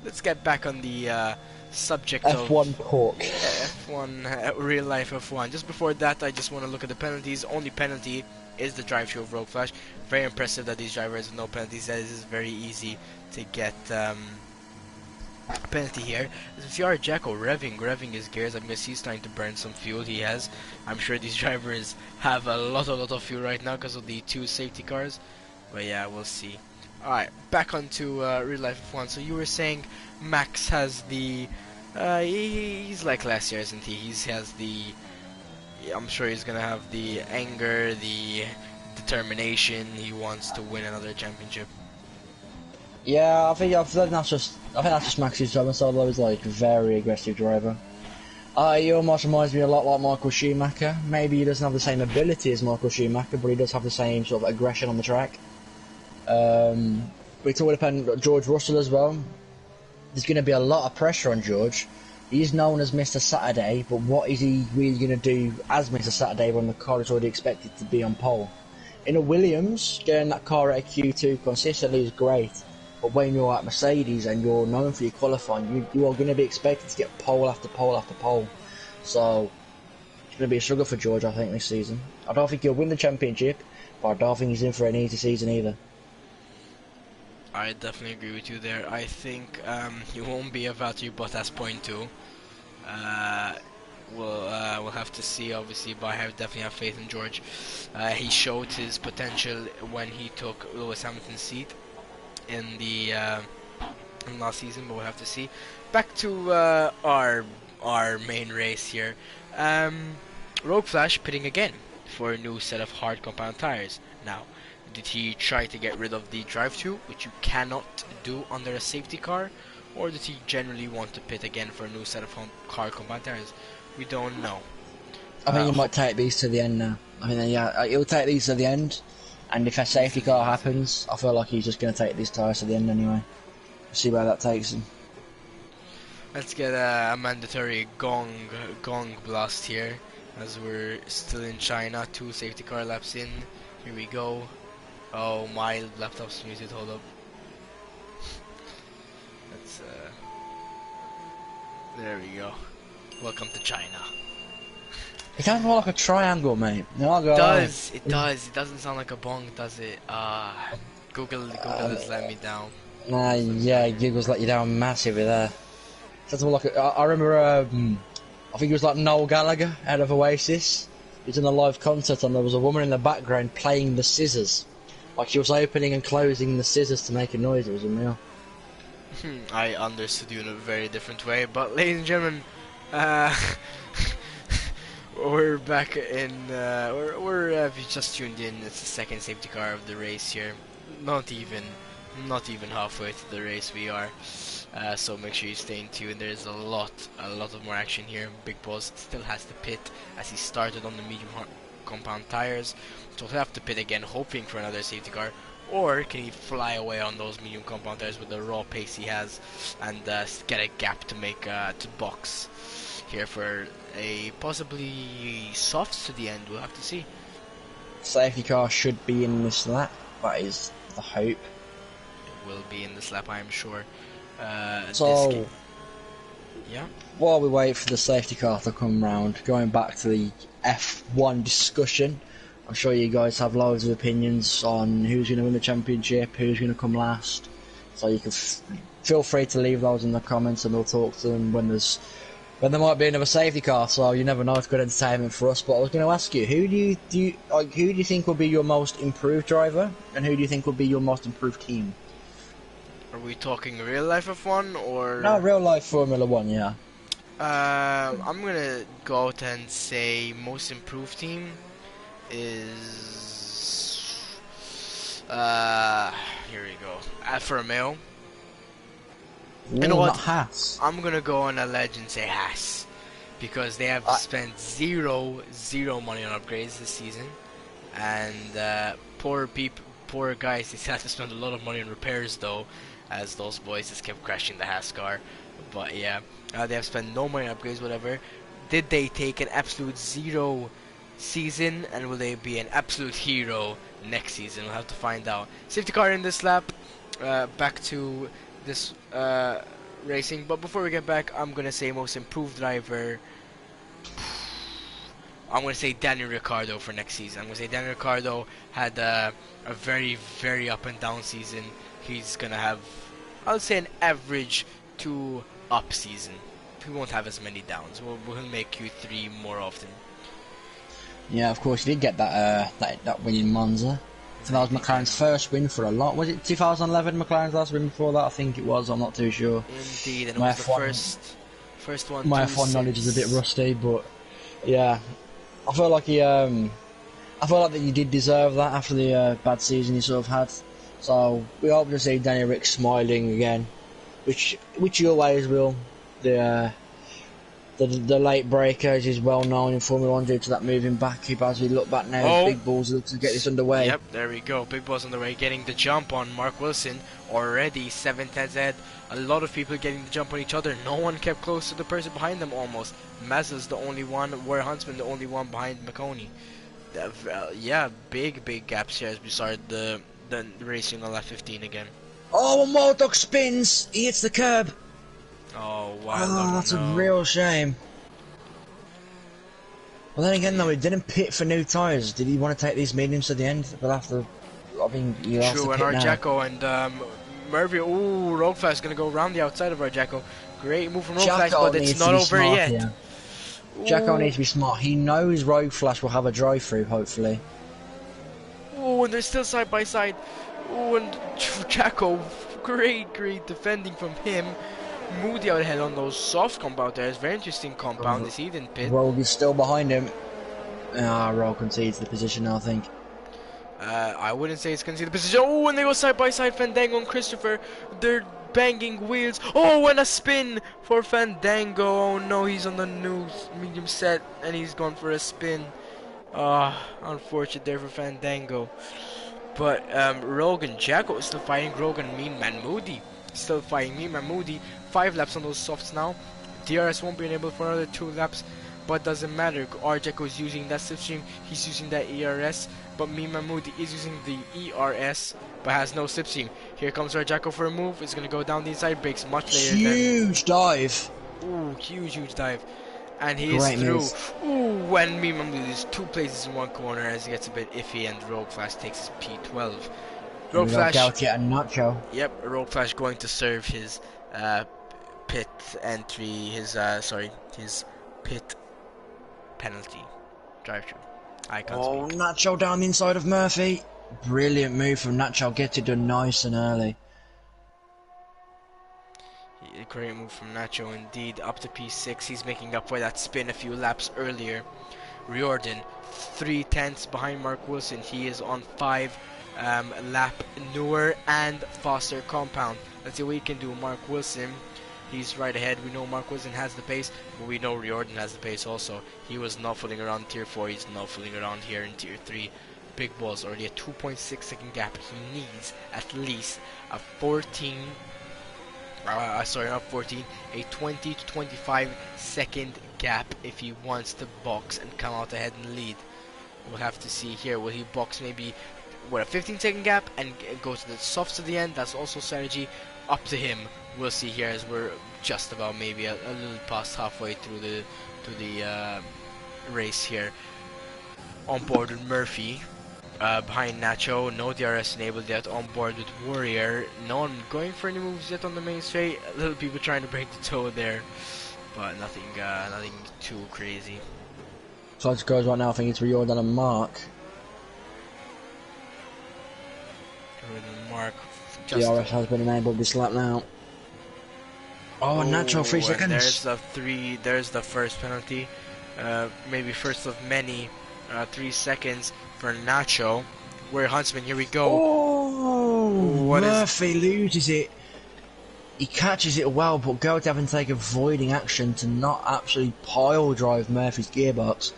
let's get back on the subject of F1 talk. F1, real life F1. Just before that, I just want to look at the penalties. Only penalty is the drive through of Rogue Flash. Very impressive that these drivers have no penalties. That is very easy to get a penalty here. As we see our Jacko revving his gears. I'm guessing he's trying to burn some fuel. He has. I'm sure these drivers have a lot of fuel right now because of the 2 safety cars. But yeah, we'll see. Alright, back onto real life F1. So you were saying Max has the he's like last year, isn't he? He has the, I'm sure he's gonna have the anger, the determination. He wants to win another championship. Yeah, I think that's just Max's job. And Solo is like a very aggressive driver. He almost reminds me a lot like Michael Schumacher. Maybe he doesn't have the same ability as Michael Schumacher, but he does have the same sort of aggression on the track. We talked about George Russell as well. There's going to be a lot of pressure on George. He's known as Mr. Saturday, but what is he really going to do as Mr. Saturday when the car is already expected to be on pole? In a Williams, getting that car at a Q2 consistently is great, but when you're at Mercedes and you're known for your qualifying, you are going to be expected to get pole after pole after pole. So it's going to be a struggle for George, I think, this season. I don't think he'll win the championship, but I don't think he's in for an easy season either. I definitely agree with you there. I think he won't be a Valtteri Bottas .2. We'll have to see, obviously, but I definitely have faith in George. He showed his potential when he took Lewis Hamilton's seat in the in last season, but we'll have to see. Back to our main race here. Rogue Flash pitting again for a new set of hard compound tires. Now, did he try to get rid of the drive-through, which you cannot do under a safety car, or did he generally want to pit again for a new set of hard compound tires? We don't know. I think he might take these to the end now. I mean, yeah, he'll take these to the end, and if a safety car happens, I feel like he's just going to take these tyres to the end anyway. See where that takes him. Let's get a mandatory gong blast here, as we're still in China. 2 safety car laps in. Here we go. Oh, my laptop's muted. Hold up. Let's there we go. Welcome to China. It sounds more like a triangle, mate. It does. It doesn't sound like a bong, does it? Google has let me down. Yeah, Google's let you down massively there. Sounds more like I remember, I think it was like Noel Gallagher out of Oasis. He was in a live concert and there was a woman in the background playing the scissors. Like she was opening and closing the scissors to make a noise. It was unreal. I understood you in a very different way, but ladies and gentlemen, we're back in. If you just tuned in, it's the second safety car of the race here. Not even halfway to the race we are. So make sure you stay in tune. There's a lot of more action here. Big Boss still has to pit as he started on the medium compound tires. So he'll have to pit again, hoping for another safety car. Or can he fly away on those medium compound tires with the raw pace he has and get a gap to make to box here for a possibly softs to the end? We'll have to see. Safety car should be in this lap. That is the hope. It will be in this lap, I am sure. So, yeah. While we wait for the safety car to come round, going back to the F1 discussion, I'm sure you guys have loads of opinions on who's going to win the championship, who's going to come last. So you can feel free to leave those in the comments, and we'll talk to them when there might be another safety car. So you never know; it's good entertainment for us. But I was going to ask you, who do you think will be your most improved driver, and who do you think will be your most improved team? Are we talking real life F1 or? No, real life Formula 1, yeah. I'm gonna go out and say most improved team is here we go. Alfa Romeo. You know what? Haas. I'm gonna go on a ledge and say Haas because they have spent zero money on upgrades this season. and poor guys, they had to spend a lot of money on repairs though, as those boys just kept crashing the Haskar. But yeah, they have spent no money on upgrades, whatever. Did they take an absolute zero season, and will they be an absolute hero next season? We'll have to find out. Safety car in this lap. Back to this racing, but before we get back, I'm gonna say most improved driver. I'm going to say Daniel Ricciardo for next season. I'm going to say Daniel Ricciardo had a very, very up and down season. He's going to have, I would say, an average to up season. He won't have as many downs. We'll make Q3 more often. Yeah, of course, he did get that win in Monza. So that was McLaren's first win for a lot. Was it 2011 McLaren's last win before that? I think it was. I'm not too sure. Indeed, and it was the first one. My F1 knowledge is a bit rusty, but yeah. I feel like that you did deserve that after the bad season you sort of had. So we hope to see Danny Rick smiling again, which he always will. The late breaker is well known in Formula 1 due to that moving back. As we look back now, Big Balls look to get this underway. Yep, there we go. Big Balls underway, getting the jump on Mark Wilson already. 7 tenths ahead. A lot of people getting the jump on each other. No one kept close to the person behind them almost. Mazza's the only one, Ware Huntsman the only one behind McConey. Yeah, big gaps here as we start the racing on lap 15 again. Oh, and Wild Dog spins. He hits the curb. Oh, wow. Oh, that's a real shame. Well, then again, though, he didn't pit for new tyres. Did he want to take these mediums to the end? But after, I mean, you have to pit now. And Arjako and Murphy. Ooh, Rogue Flash is going to go around the outside of Arjako. Great move from Rogue Flash, but it's not over yet. Yeah. Jacko needs to be smart. He knows Rogue Flash will have a drive-through, hopefully. Oh, and they're still side by side. Oh, and Jacko, great defending from him. Moody out ahead on those soft compound there. It's very interesting compound. Is he didn't pit? Rogue is still behind him. Rogue concedes the position now, I think. I wouldn't say it's conceded the position. Oh, and they go side by side. Fandango and Christopher. They're banging wheels. Oh, and a spin for Fandango. Oh no, he's on the new medium set and he's gone for a spin. Unfortunate there for Fandango. But Rogue and Jacko is still fighting. Rogue and Mean Man Moody still fighting. Mean Man Moody. 5 laps on those softs now. DRS won't be enabled for another 2 laps, but doesn't matter. Arjeko is using that slipstream. He's using that ERS, but Mean Man Moody is using the ERS, but has no slipstream. Here comes Arjeko for a move. It's gonna go down the inside, brakes much later. Huge dive. Ooh, huge dive. And he is through. Ooh, when Mean Man Moody is 2 places in 1 corner as he gets a bit iffy, and Rogue Flash takes his P12. Rogue Flash. And Nacho. Yep, Rogue Flash going to serve his pit entry, his pit penalty drive-through. I can't speak. Nacho down the inside of Murphy. Brilliant move from Nacho. Gets it done nice and early. Great move from Nacho indeed. Up to P6. He's making up for that spin a few laps earlier. Riordan 3 tenths behind Mark Wilson. He is on 5 lap newer and faster compound. Let's see what he can do. Mark Wilson, he's right ahead. We know Mark Wilson has the pace, but we know Riordan has the pace also. He was not fooling around tier 4. He's not fooling around here in tier 3. Big Balls already a 2.6 second gap. He needs at least a 20 to 25 second gap if he wants to box and come out ahead and lead. We'll have to see here. Will he box maybe with a 15 second gap and go to the softs at the end? That's also strategy. Up to him. We'll see here as we're just about maybe a little past halfway through the race here. On board with Murphy. Behind Nacho, no DRS enabled yet. On board with Warrior, no one going for any moves yet on the main straight. Little people trying to break the toe there, but nothing too crazy. So it goes right now. I think it's Riordan and Mark. DRS has been enabled this lap now. Oh, and Nacho 3 seconds. There's the first penalty. Maybe first of many. 3 seconds for Nacho. Where Huntsman, here we go. Oh, Murphy loses it. He catches it well, but Gold having to take avoiding action to not actually pile drive Murphy's gearbox.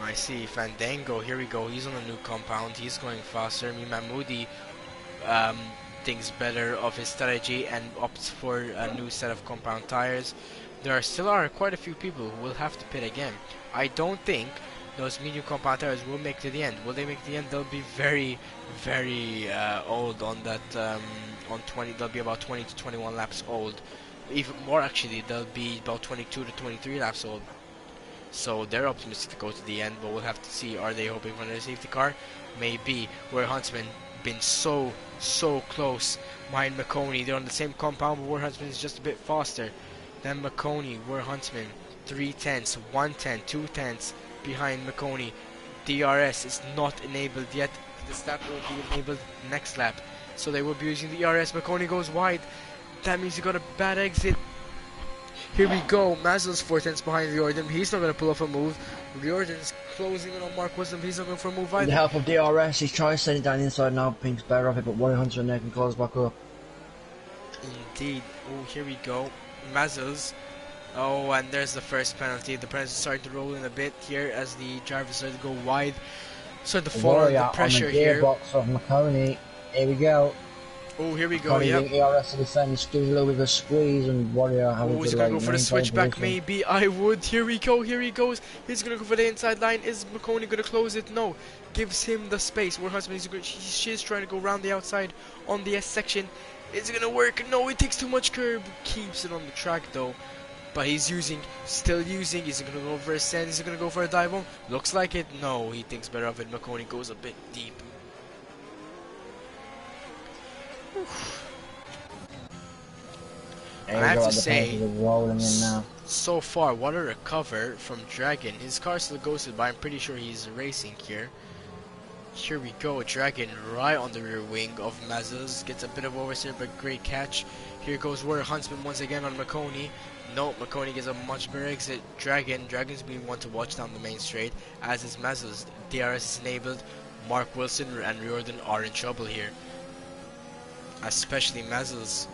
I see. Fandango, here we go. He's on a new compound. He's going faster. Mahmoudi um, thinks better of his strategy and opts for a new set of compound tires. There still are quite a few people who will have to pit again. I don't think those medium compound tires will make to the end. Will they make the end? They'll be very, very old on that. On 20, they'll be about 20 to 21 laps old. Even more actually, they'll be about 22 to 23 laps old. So they're optimistic to go to the end, but we'll have to see. Are they hoping for another safety car? Maybe. Where Huntsman been so close behind McConey. They're on the same compound, but War Huntsman is just a bit faster than McConey. War Huntsman 3 tenths, 1 tenth, 2 tenths behind McConey. DRS is not enabled yet. This lap will be enabled next lap, so they will be using the DRS. McConey goes wide. That means he got a bad exit. Here we go. Mazel's 4 tenths behind Riordan. He's not going to pull off a move. Riordan is closing in on Mark Wisdom. He's not going for a move either. With the help of DRS, he's trying to send it down the inside now. Pink's better of it, but Warrior Hunter and there can close back up. Indeed. Oh, here we go. Mazel's. Oh, and there's the first penalty. The penalty is starting to roll in a bit here as the drivers start to go wide. Start to fall under the pressure here. Gearbox of McConey. Here we go. Oh, here we go, yep. ERS to defense, gives a little bit of a squeeze, and Warrior having he's gonna go for the switchback, maybe. I would. Here we go, here he goes. He's gonna go for the inside line. Is McConey gonna close it? No. Gives him the space. War Husband, she's trying to go around the outside on the S section. Is it gonna work? No, it takes too much curb. Keeps it on the track though. But he's still using. Is he gonna go for a send? Is he gonna go for a dive home? Looks like it. No, he thinks better of it. McConey goes a bit deep. I have to say, so far, what a recover from Dragon. His car still ghosted, but I'm pretty sure he's racing here. Here we go, Dragon right on the rear wing of Mazel's. Gets a bit of oversteer, but great catch. Here goes Warrior Huntsman once again on McConey. No, McConey gets a much better exit. Dragon's being one to watch down the main straight, as is Mazel's. DRS is enabled. Mark Wilson and Riordan are in trouble here. Especially Mazel's.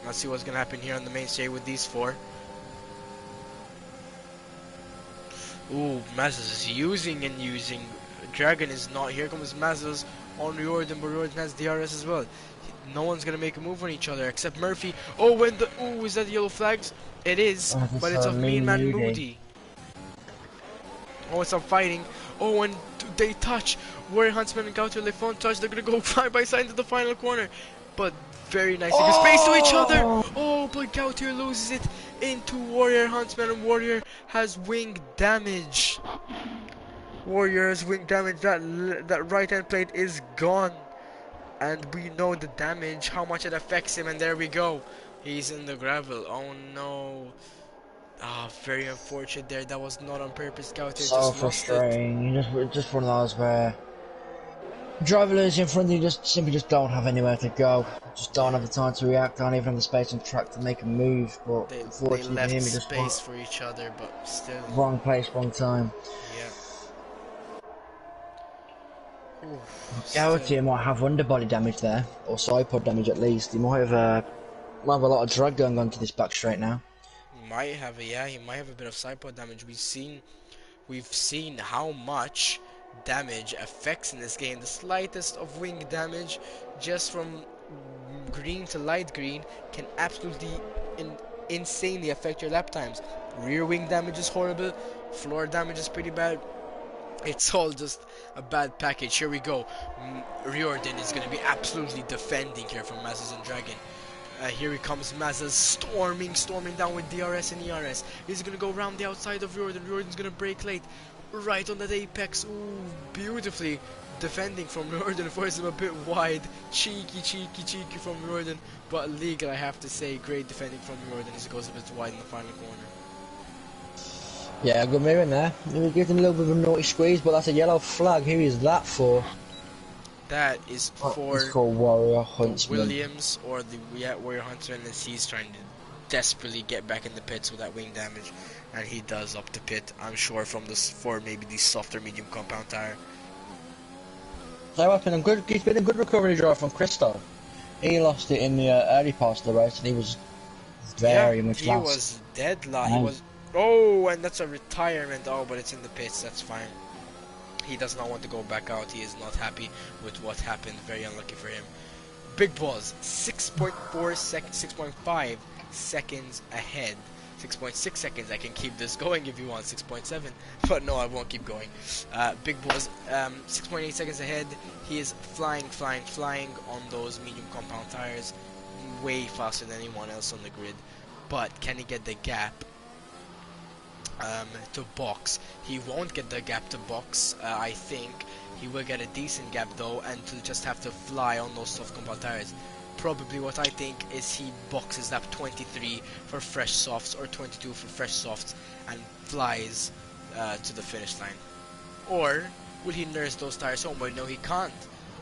Let's see what's gonna happen here on the main straight with these four. Ooh, Mazel's is using. Dragon is not. Here comes Mazel's on Riordan, but Riordan has DRS as well. No one's gonna make a move on each other except Murphy. Oh, is that the yellow flags? It is, but it's of Mean Man Moody. Oh, it's some fighting. Oh, and they touch. Warrior Huntsman and Gauter Lefon touch. They're gonna go side by side into the final corner, but very nicely give space to each other. Oh, but Gauter loses it into Warrior Huntsman, and Warrior has wing damage. Warrior has wing damage. That right hand plate is gone, and we know the damage, how much it affects him. And there we go. He's in the gravel. Oh no. Ah, very unfortunate there. That was not on purpose. Gauter so frustrating. Just one of those where driver losing in front of you simply don't have anywhere to go. Just don't have the time to react. Don't even have the space on track to make a move. But they unfortunately, left him, space for each other, but still. Wrong place, wrong time. Yeah. Gauter might have underbody damage there, or side pod damage at least. He might have a lot of drag going on to this back straight now. He might have a bit of side pod damage. We've seen how much damage affects in this game. The slightest of wing damage, just from green to light green, can absolutely insanely affect your lap times. Rear wing damage is horrible. Floor damage is pretty bad. It's all just a bad package. Here we go. Riordan is going to be absolutely defending here from Mazes and Dragon. Here he comes, Mazes storming down with DRS and ERS. He's going to go around the outside of Riordan. Riordan's going to brake late. Right on that apex. Ooh, beautifully defending from Riordan. Forces him a bit wide. Cheeky from Riordan. But legal, I have to say. Great defending from Riordan as he goes a bit wide in the final corner. Yeah, good move in there. He gives him a little bit of a naughty squeeze, but that's a yellow flag. Who is that for? That is for it's called Warrior Huntsman. Williams, or the Warrior Huntsman, as he's trying to desperately get back in the pits with that wing damage, and he does up the pit, I'm sure, for maybe the softer medium compound tire. So he's been a good recovery drive from Crystal. He lost it in the early parts of the race, and he was very much lost. He was dead last. Oh, and that's a retirement. Oh, but it's in the pits. That's fine. He does not want to go back out. He is not happy with what happened. Very unlucky for him. Big Balls, 6.4 seconds, 6.5 seconds ahead. 6.6 seconds. I can keep this going if you want. 6.7, but no, I won't keep going. Big Balls, 6.8 seconds ahead. He is flying on those medium compound tires, way faster than anyone else on the grid. But can he get the gap to box? He won't get the gap to box. I think he will get a decent gap though, and to just have to fly on those soft compound tires. Probably what I think is he boxes lap 23 for fresh softs or 22 for fresh softs and flies to the finish line. Or will he nurse those tires home? Well, no, he can't.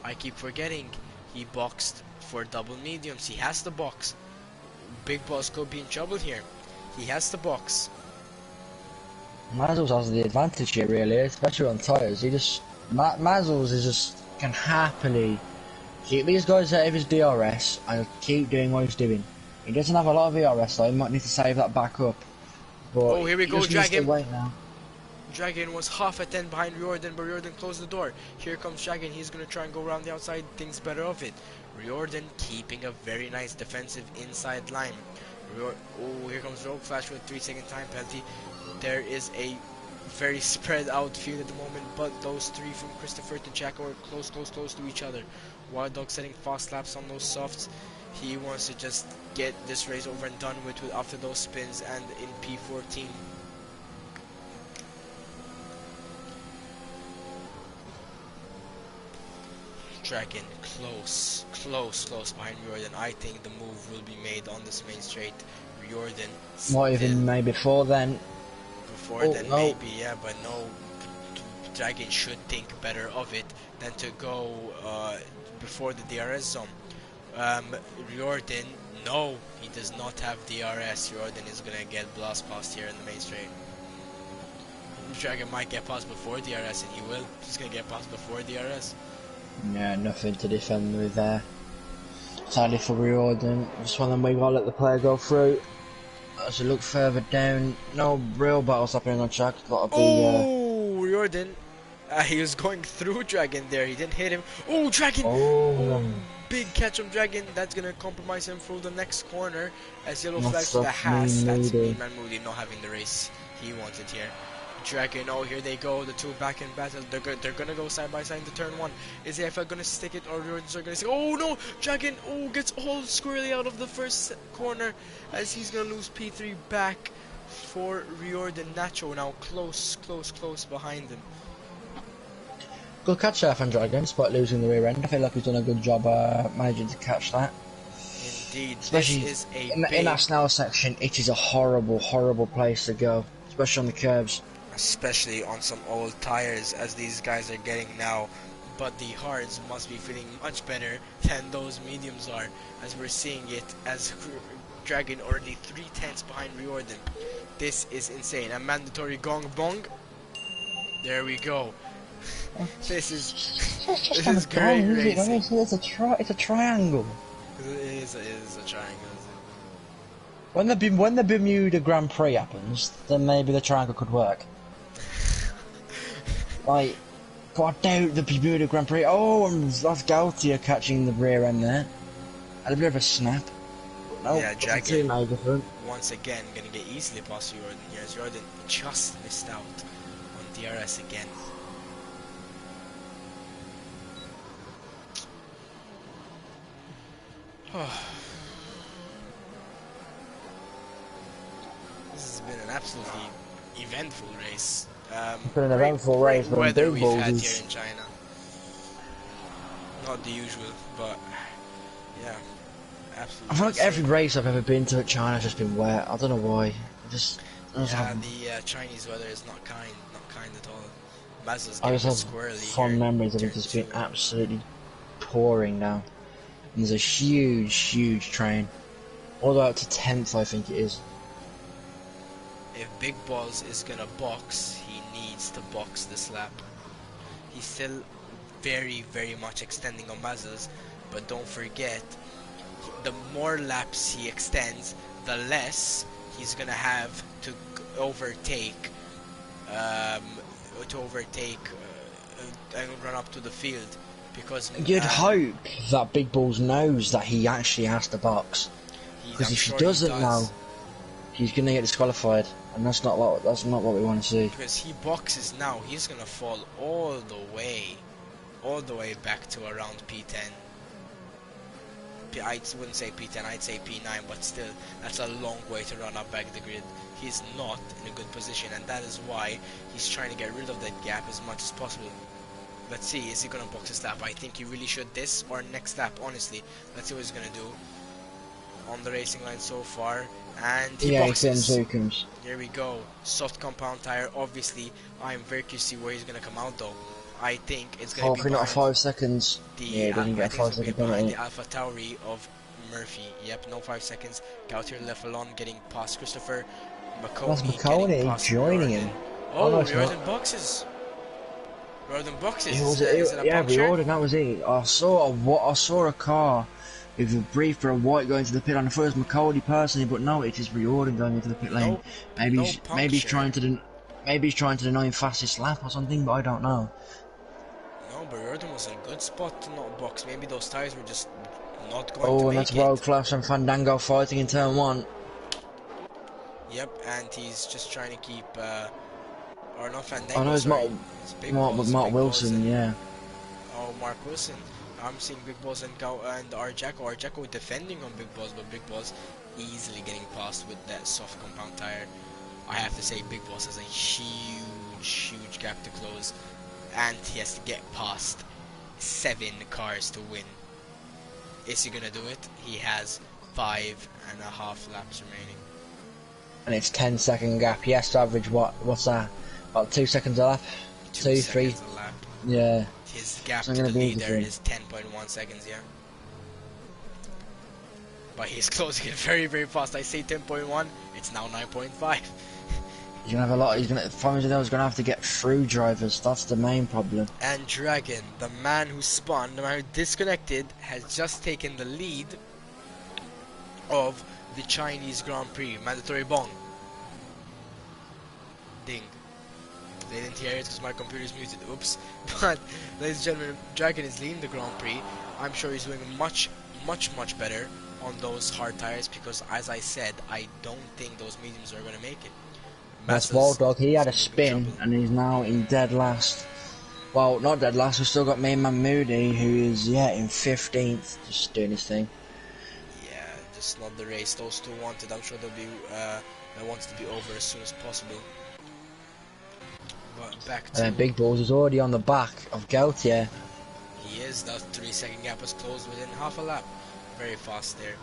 I keep forgetting he boxed for double mediums. He has to box. Big Boss could be in trouble here. He has to box. Mazzles has the advantage here, really, especially on tyres. He just Mazzles is just can happily keep these guys out of his DRS and keep doing what he's doing. He doesn't have a lot of DRS, so he might need to save that back up. But oh, here we go, Dragon. Now. Dragon was half a 10 behind Riordan, but Riordan closed the door. Here comes Dragon. He's gonna try and go around the outside. Thinks better of it. Riordan keeping a very nice defensive inside line. Oh, here comes Rogue Flash with a 3-second time penalty. There is a very spread out field at the moment, but those three from Christopher to Jack are close to each other. Wild Dog setting fast laps on those softs. He wants to just get this race over and done with after those spins and in P14. Dragon close behind Riordan. I think the move will be made on this main straight. Riordan might even maybe before then. Maybe, yeah, but no. Dragon should think better of it than to go before the DRS zone. Riordan, no, he does not have DRS. Riordan is gonna get blast past here in the main straight. Dragon might get past before DRS, and he will. He's gonna get past before DRS. Yeah, nothing to defend with there. Sadly for Riordan, just one of them we gotta let the player go through. As we look further down, no real battles happening on track. Riordan, he was going through Dragon there. He didn't hit him. Oh, Dragon! Oh, big catch from Dragon. That's gonna compromise him through the next corner. As yellow flags to the Haas. That's Mean Man Moody not having the race he wanted here. Dragon, oh, here they go, the two back in battle. They're gonna go side by side into turn one. Is AFL gonna stick it, or Riordan's gonna say, oh no, Dragon, oh, gets all squirrely out of the first corner as he's gonna lose P3 back for Riordan. Nacho now close behind him. Good catch there from Dragon, despite losing the rear end. I feel like he's done a good job managing to catch that. Indeed, especially this is a in that Snell section. It is a horrible place to go, especially on the curbs. Especially on some old tires as these guys are getting now, but the hards must be feeling much better than those mediums are, as we're seeing it as Dragon already 3/10 behind Riordan. This is insane. A mandatory gong bong. There we go. This is great racing. It's a triangle. It is a triangle. When the Bermuda Grand Prix happens, then maybe the triangle could work. Like, but I doubt the Bermuda Grand Prix. Oh, and that's Gautier catching the rear end there. Had a bit of a snap. No, yeah, Dragon different. Once again gonna get easily past Riordan here, as Riordan just missed out on DRS again. This has been an absolutely eventful race. It's been an eventful race, but weather we've had here in China. Not the usual, but yeah, absolutely. I feel like every race I've ever been to at China has just been wet. I don't know why. Yeah, the Chinese weather is not kind at all. Mazda's I getting just have squirrely fond memories of it just being absolutely pouring down. And there's a huge train, all the way up to 10th, I think it is. If Big Balls is gonna box, he needs to box this lap. He's still very much extending on Mazda's, but don't forget, the more laps he extends, the less he's gonna have to overtake, um, and run up to the field, because You'd hope that Big Balls knows that he actually has to box, because I'm if he sure doesn't he know, does. he's gonna get disqualified, and that's not what we want to see. Because he boxes now, he's gonna fall all the way back to around P10. I wouldn't say P10, I'd say P9, but still, that's a long way to run up back the grid. He's not in a good position, and that is why he's trying to get rid of that gap as much as possible. Let's see, is he gonna box this lap? I think he really should, this or next lap, honestly. Let's see what he's gonna do on the racing line so far. And he boxes. Here we go. Soft compound tire, obviously. I'm very curious to see where he's gonna come out though. I think it's gonna be not 5 seconds. Yeah, it doesn't get 5 seconds behind the Alpha Tauri of Murphy. Yep, no 5 seconds. Gautier left alone, getting past Christopher. That's McConaughey joining him. Oh, no, Riordan boxes. Riordan boxes. Yeah, Riordan, that was it. I saw a car with a brief for a white going to the pit. I thought it was McConaughey personally, but no, it is Riordan going into the pit lane. Maybe he's trying to deny him fastest lap or something, but I don't know. No, but Riordan was in a good spot to not box. Maybe those tires were just not going to make it. Oh, and that's World Class and Fandango fighting in turn 1. Yep, and he's just trying to keep, or not Fandango, oh no, it's Mark Wilson, yeah. Oh, Mark Wilson. I'm seeing Big Balls and Arjako. Arjako defending on Big Balls, but Big Balls easily getting past with that soft compound tire. I have to say, Big Balls has a huge gap to close, and he has to get past 7 cars to win. Is he gonna do it? He has 5.5 laps remaining. And it's 10-second gap. He has to average what's that? About 2 seconds a lap? 2, 3? A lap. Yeah. His gap to the leader is 10.1 seconds, yeah. But he's closing it very fast. I say 10.1, it's now 9.5. He's gonna have a lot. He's gonna have to get through drivers. That's the main problem. And Dragon, the man who spun, the man who disconnected, has just taken the lead of the Chinese Grand Prix. Mandatory bong. Ding. They didn't hear it because my computer is muted. Oops. But, ladies and gentlemen, Dragon is leading the Grand Prix. I'm sure he's doing much better on those hard tires because, as I said, I don't think those mediums are going to make it. That's Waldog. He had a spin and he's now in dead last. Well, not dead last. We've still got main man Moody, who is in 15th, just doing his thing. Yeah, just not the race those two wanted. I'm sure they want to be over as soon as possible. But back to Big Balls is already on the back of Gautier. He is. That 3-second gap was closed within half a lap. Very fast there.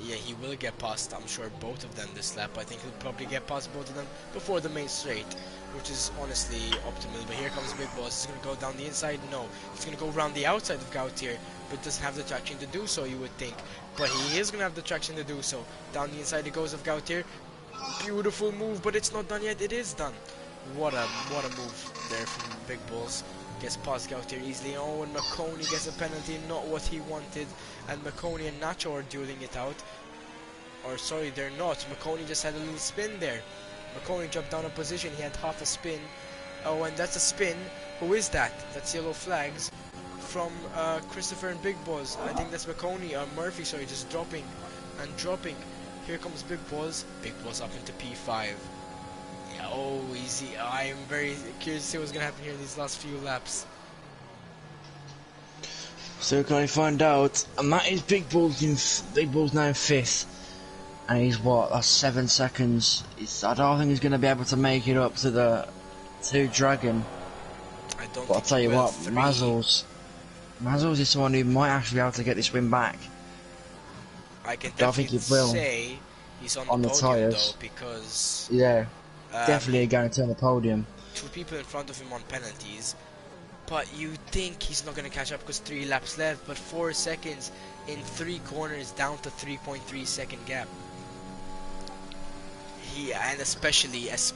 Yeah, he will get past, I'm sure, both of them this lap. I think he'll probably get past both of them before the main straight, which is honestly optimal. But here comes Big Boss. He's going to go down the inside? No. He's going to go around the outside of Gautier, but doesn't have the traction to do so, you would think. But he is going to have the traction to do so. Down the inside it goes of Gautier. Beautiful move, but it's not done yet. It is done. What a move there from Big Balls. Gets past Gautier easily. Oh, and McConaughey gets a penalty, not what he wanted. And McConaughey and Nacho are dueling it out. Or sorry, they're not. McConaughey just had a little spin there. McConaughey dropped down a position. He had half a spin. Oh, and that's a spin. Who is that? That's yellow flags from Christopher and Big Balls. I think that's McConaughey or Murphy. Sorry, just dropping and dropping. Here comes Big Balls. Big Balls up into P5. Yeah, oh, easy. I'm very curious to see what's gonna happen here in these last few laps. So can I find out? And that is Big Balls now in 5th. And he's that's 7 seconds. I don't think he's going to be able to make it up to Dragon. I don't. But I'll tell you what, Mazzles is someone who might actually be able to get this win back. I can definitely say he's on the podium though, because definitely going to turn the podium. 2 people in front of him on penalties. But you think he's not going to catch up because 3 laps left, but 4 seconds in 3 corners down to 3.3 second gap. And especially if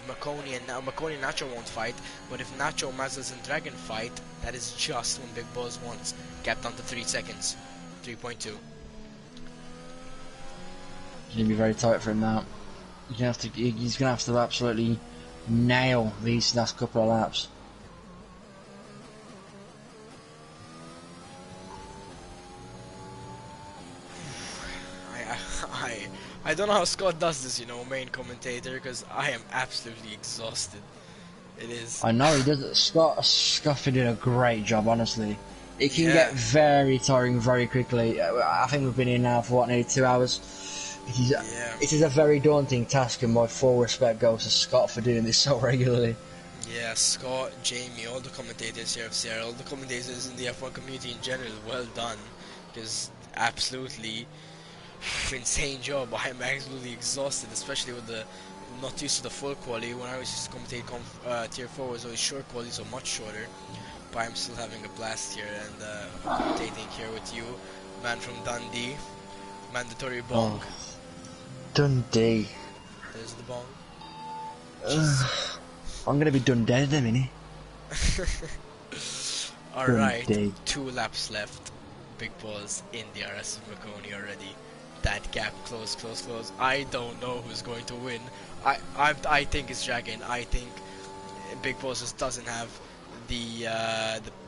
McConaughey and Nacho won't fight, but if Nacho, Mazels and Dragon fight, that is just when Big Balls wants. Gap down to 3 seconds. 3.2. It's going to be very tight for him now. He's gonna have to absolutely nail these last couple of laps. I don't know how Scott does this, you know, main commentator, because I am absolutely exhausted. It is. I know he does it. Scott did a great job, honestly. It can Yeah. get very tiring very quickly. I think we've been here now for what, nearly 2 hours. Yeah. It is a very daunting task, and my full respect goes to Scott for doing this so regularly. Yeah, Scott, Jamie, all the commentators here of CR, all the commentators in the F1 community in general, well done. Because absolutely insane job. I am absolutely exhausted, especially with the not used to the full quality. When I was used to commentate tier 4 was always short quality, so much shorter. But I'm still having a blast here and commentating here with you, man from Dundee, mandatory bong. Oh, Dundee. There's the bong. I'm gonna be done dead in a minute. Alright, Dundee. 2 laps left. Big balls in the RS of Marconi already. That gap close. I don't know who's going to win. I think it's Dragon. I think Big Balls just doesn't have the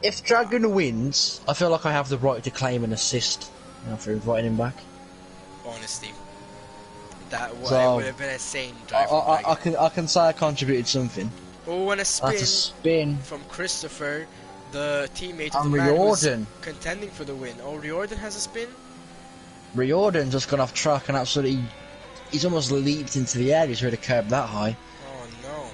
If Dragon wins, I feel like I have the right to claim an assist for inviting him back. honesty. That So, would have been a insane drive from Dragon. I can say I contributed something. Oh, and a That's a spin spin. from Christopher, the teammate of And the man who's Riordan. contending for the win. Oh, Riordan has a spin? Riordan just gone off track and absolutely... He's almost leaped into the air. He's ready to curb that high. Oh no.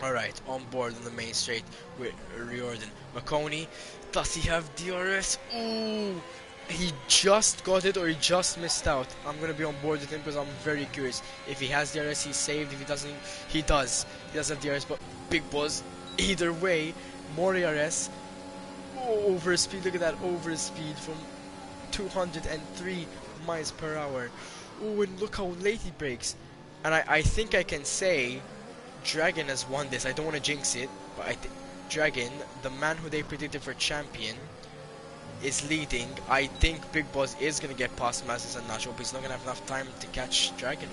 Alright, on board on the main straight with Riordan. Marconi, does he have DRS? Ooh! He just got it or he just missed out. I'm gonna be on board with him because I'm very curious. If he has DRS, he's saved. If he doesn't, he does. He does have DRS, but Big Buzz, either way, more DRS. Oh, overspeed, look at that overspeed from 203 miles per hour. Oh, and look how late he brakes. And I think I can say Dragon has won this. I don't want to jinx it, but I think Dragon, the man who they predicted for champion, is leading. I think Big Boss is going to get past Masters and Nacho, but he's not going to have enough time to catch Dragon.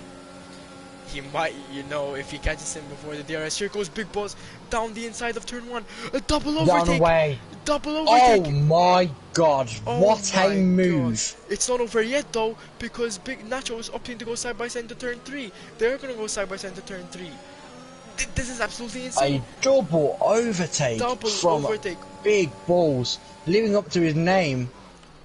He might, you know, if he catches him before the DRS. Here goes Big Boss down the inside of turn 1. A double overtake. Down away. Double overtake. Oh my god, Oh what my a move. God. It's not over yet though, because Big Nacho is opting to go side by side into turn 3. They're going to go side by side into turn 3. This is absolutely insane. A double overtake from overtake. Big Balls, living up to his name.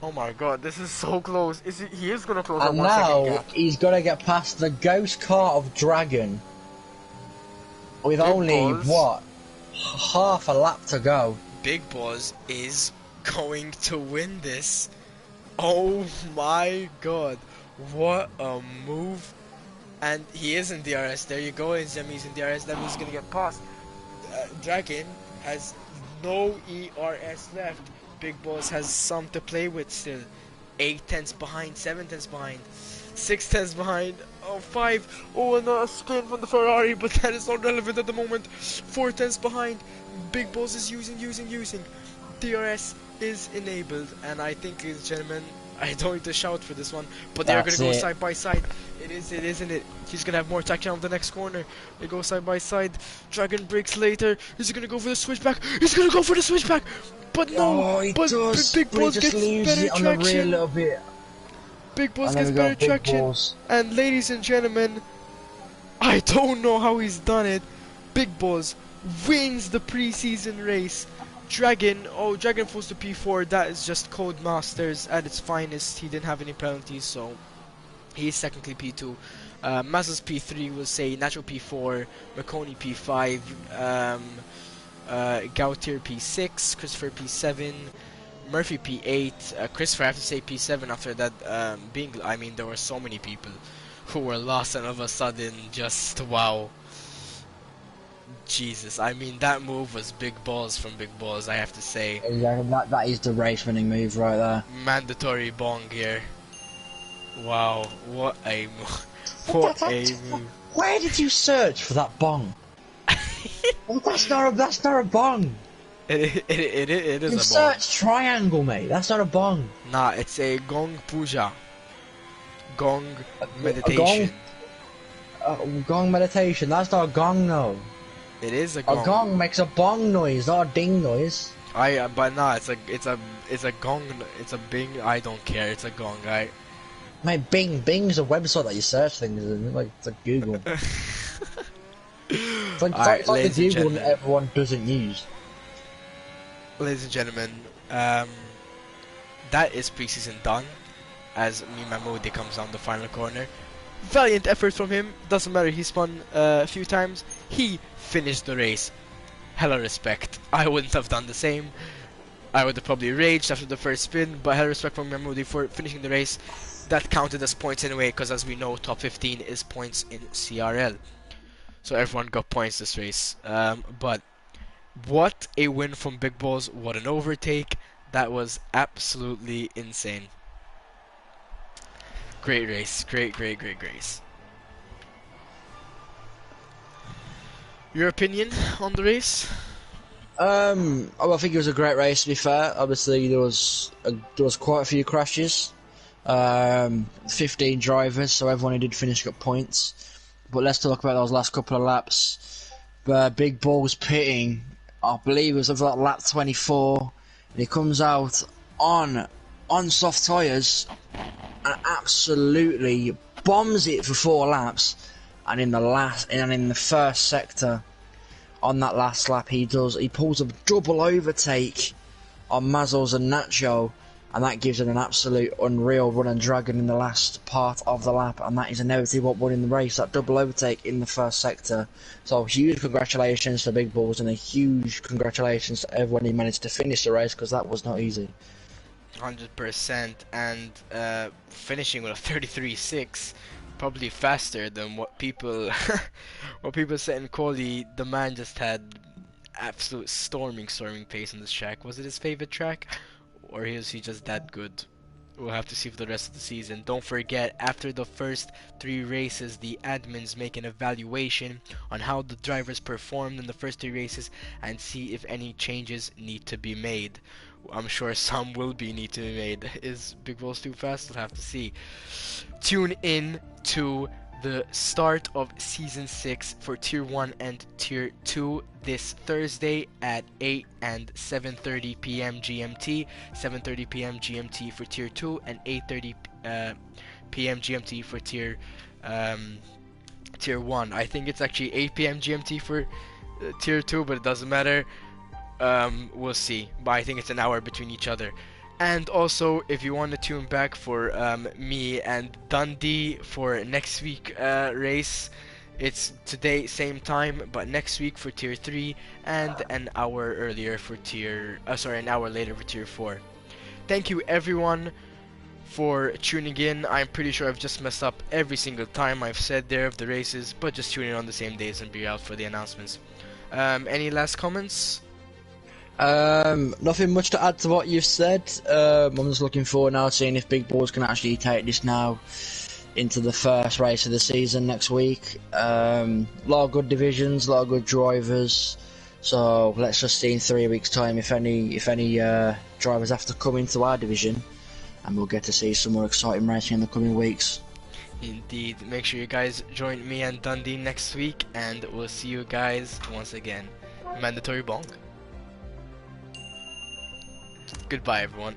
Oh my god, this is so close. He is gonna close And that 1 second now gap. he's got to get past the ghost car of Dragon with Big only, Balls. what, half a lap to go. Big Boss is going to win this. Oh my god, what a move. And he is in DRS. There you go, he's in DRS. That means he's gonna get past. Dragon has no ERS left. Big Boss has some to play with still. 8 tenths behind, 7 tenths behind, 6 tenths behind. Oh, 5. Oh, and a spin from the Ferrari, but that is not relevant at the moment. 4 tenths behind. Big Boss is using. DRS is enabled, and I think, ladies and gentlemen, I don't need to shout for this one, but they're gonna go side by side. It is, isn't it? He's gonna have more traction on the next corner. They go side by side. Dragon brakes later. Is gonna go for the switchback? He's gonna go for the switchback! But no! Oh, but does, Big Boss just gets better it on the rear a traction. little bit. Big Boss And then gets we got better Big traction. Balls. And ladies and gentlemen, I don't know how he's done it. Big Boss wins the preseason race. Dragon falls to P4. That is just Codemasters at its finest. He didn't have any penalties, so he is technically P2. Mazza's P3 will say Natural P4, Marconi P5, Gautier P6, Christopher P7, Murphy P8, Christopher I have to say P7 after that I mean there were so many people who were lost and all of a sudden just wow. Jesus, I mean that move was big balls from Big Balls, I have to say. Yeah, that is the race winning move right there. Mandatory bong here. Wow, what a move. What a move. Where did you search for that bong? that's not a bong. It is You a bong. search triangle, mate. That's not a bong. Nah, it's a gong puja. Gong A meditation. Gong meditation. That's not a gong, no. It is a A gong. gong makes a bong noise, not a ding noise. But no, it's a gong. It's a bing. I don't care. It's a gong, right? Mate, Bing's a website that you search things in. It's like Google. Alright, It's like the ladies and Google gentlemen. everyone doesn't use. Ladies and gentlemen, that is preseason done. As Mimamudi comes down the final corner. Valiant effort from him. Doesn't matter. He spun a few times. He finished the race. Hella respect. I wouldn't have done the same. I would have probably raged after the first spin, but hella respect from Mimamudi for finishing the race. That counted as points anyway, because as we know, top 15 is points in CRL. So everyone got points this race. But what a win from Big Balls. What an overtake. That was absolutely insane. Great race. Great race. Your opinion on the race? I think it was a great race. To be fair, obviously there was quite a few crashes. 15 drivers, so everyone who did finish got points. But let's talk about those last couple of laps. Big Ball pitting. I believe it was like lap 24, and he comes out on soft tyres and absolutely bombs it for 4 laps. And in the first sector, on that last lap, he pulls a double overtake on Mazzles and Nacho, and that gives him an absolute unreal run and dragon in the last part of the lap, and that is inevitably what won in the race, that double overtake in the first sector. So huge congratulations to Big Balls, and a huge congratulations to everyone who managed to finish the race, because that was not easy. 100%, and finishing with a 33.6, probably faster than what people said in quali. The man just had absolute storming pace on this track. Was it his favorite track, or is he just that good? We'll have to see for the rest of the season. Don't forget, after the first 3 races, the admins make an evaluation on how the drivers performed in the first 3 races and see if any changes need to be made. I'm sure some will need to be made. Is Big Balls too fast? We'll have to see. Tune in to the start of Season 6 for Tier 1 and Tier 2 this Thursday at 8 and 7:30 p.m. GMT. 7:30 p.m. GMT for Tier 2 and 8:30 p.m. GMT for Tier 1. I think it's actually 8 p.m. GMT for Tier 2, but it doesn't matter. We'll see. But I think it's an hour between each other. And also, if you want to tune back for me and Dundee for next week race, it's today same time, but next week for Tier 3 and an hour earlier for an hour later for Tier 4. Thank you everyone for tuning in. I'm pretty sure I've just messed up every single time I've said there of the races, but just tune in on the same days and be out for the announcements. Any last comments? Nothing much to add to what you've said. I'm just looking forward now to seeing if Big Balls can actually take this now into the first race of the season next week. A lot of good divisions, a lot of good drivers. So let's just see in 3 weeks' time if any drivers have to come into our division, and we'll get to see some more exciting racing in the coming weeks. Indeed. Make sure you guys join me and Dundee next week, and we'll see you guys once again. Mandatory bonk. Goodbye, everyone.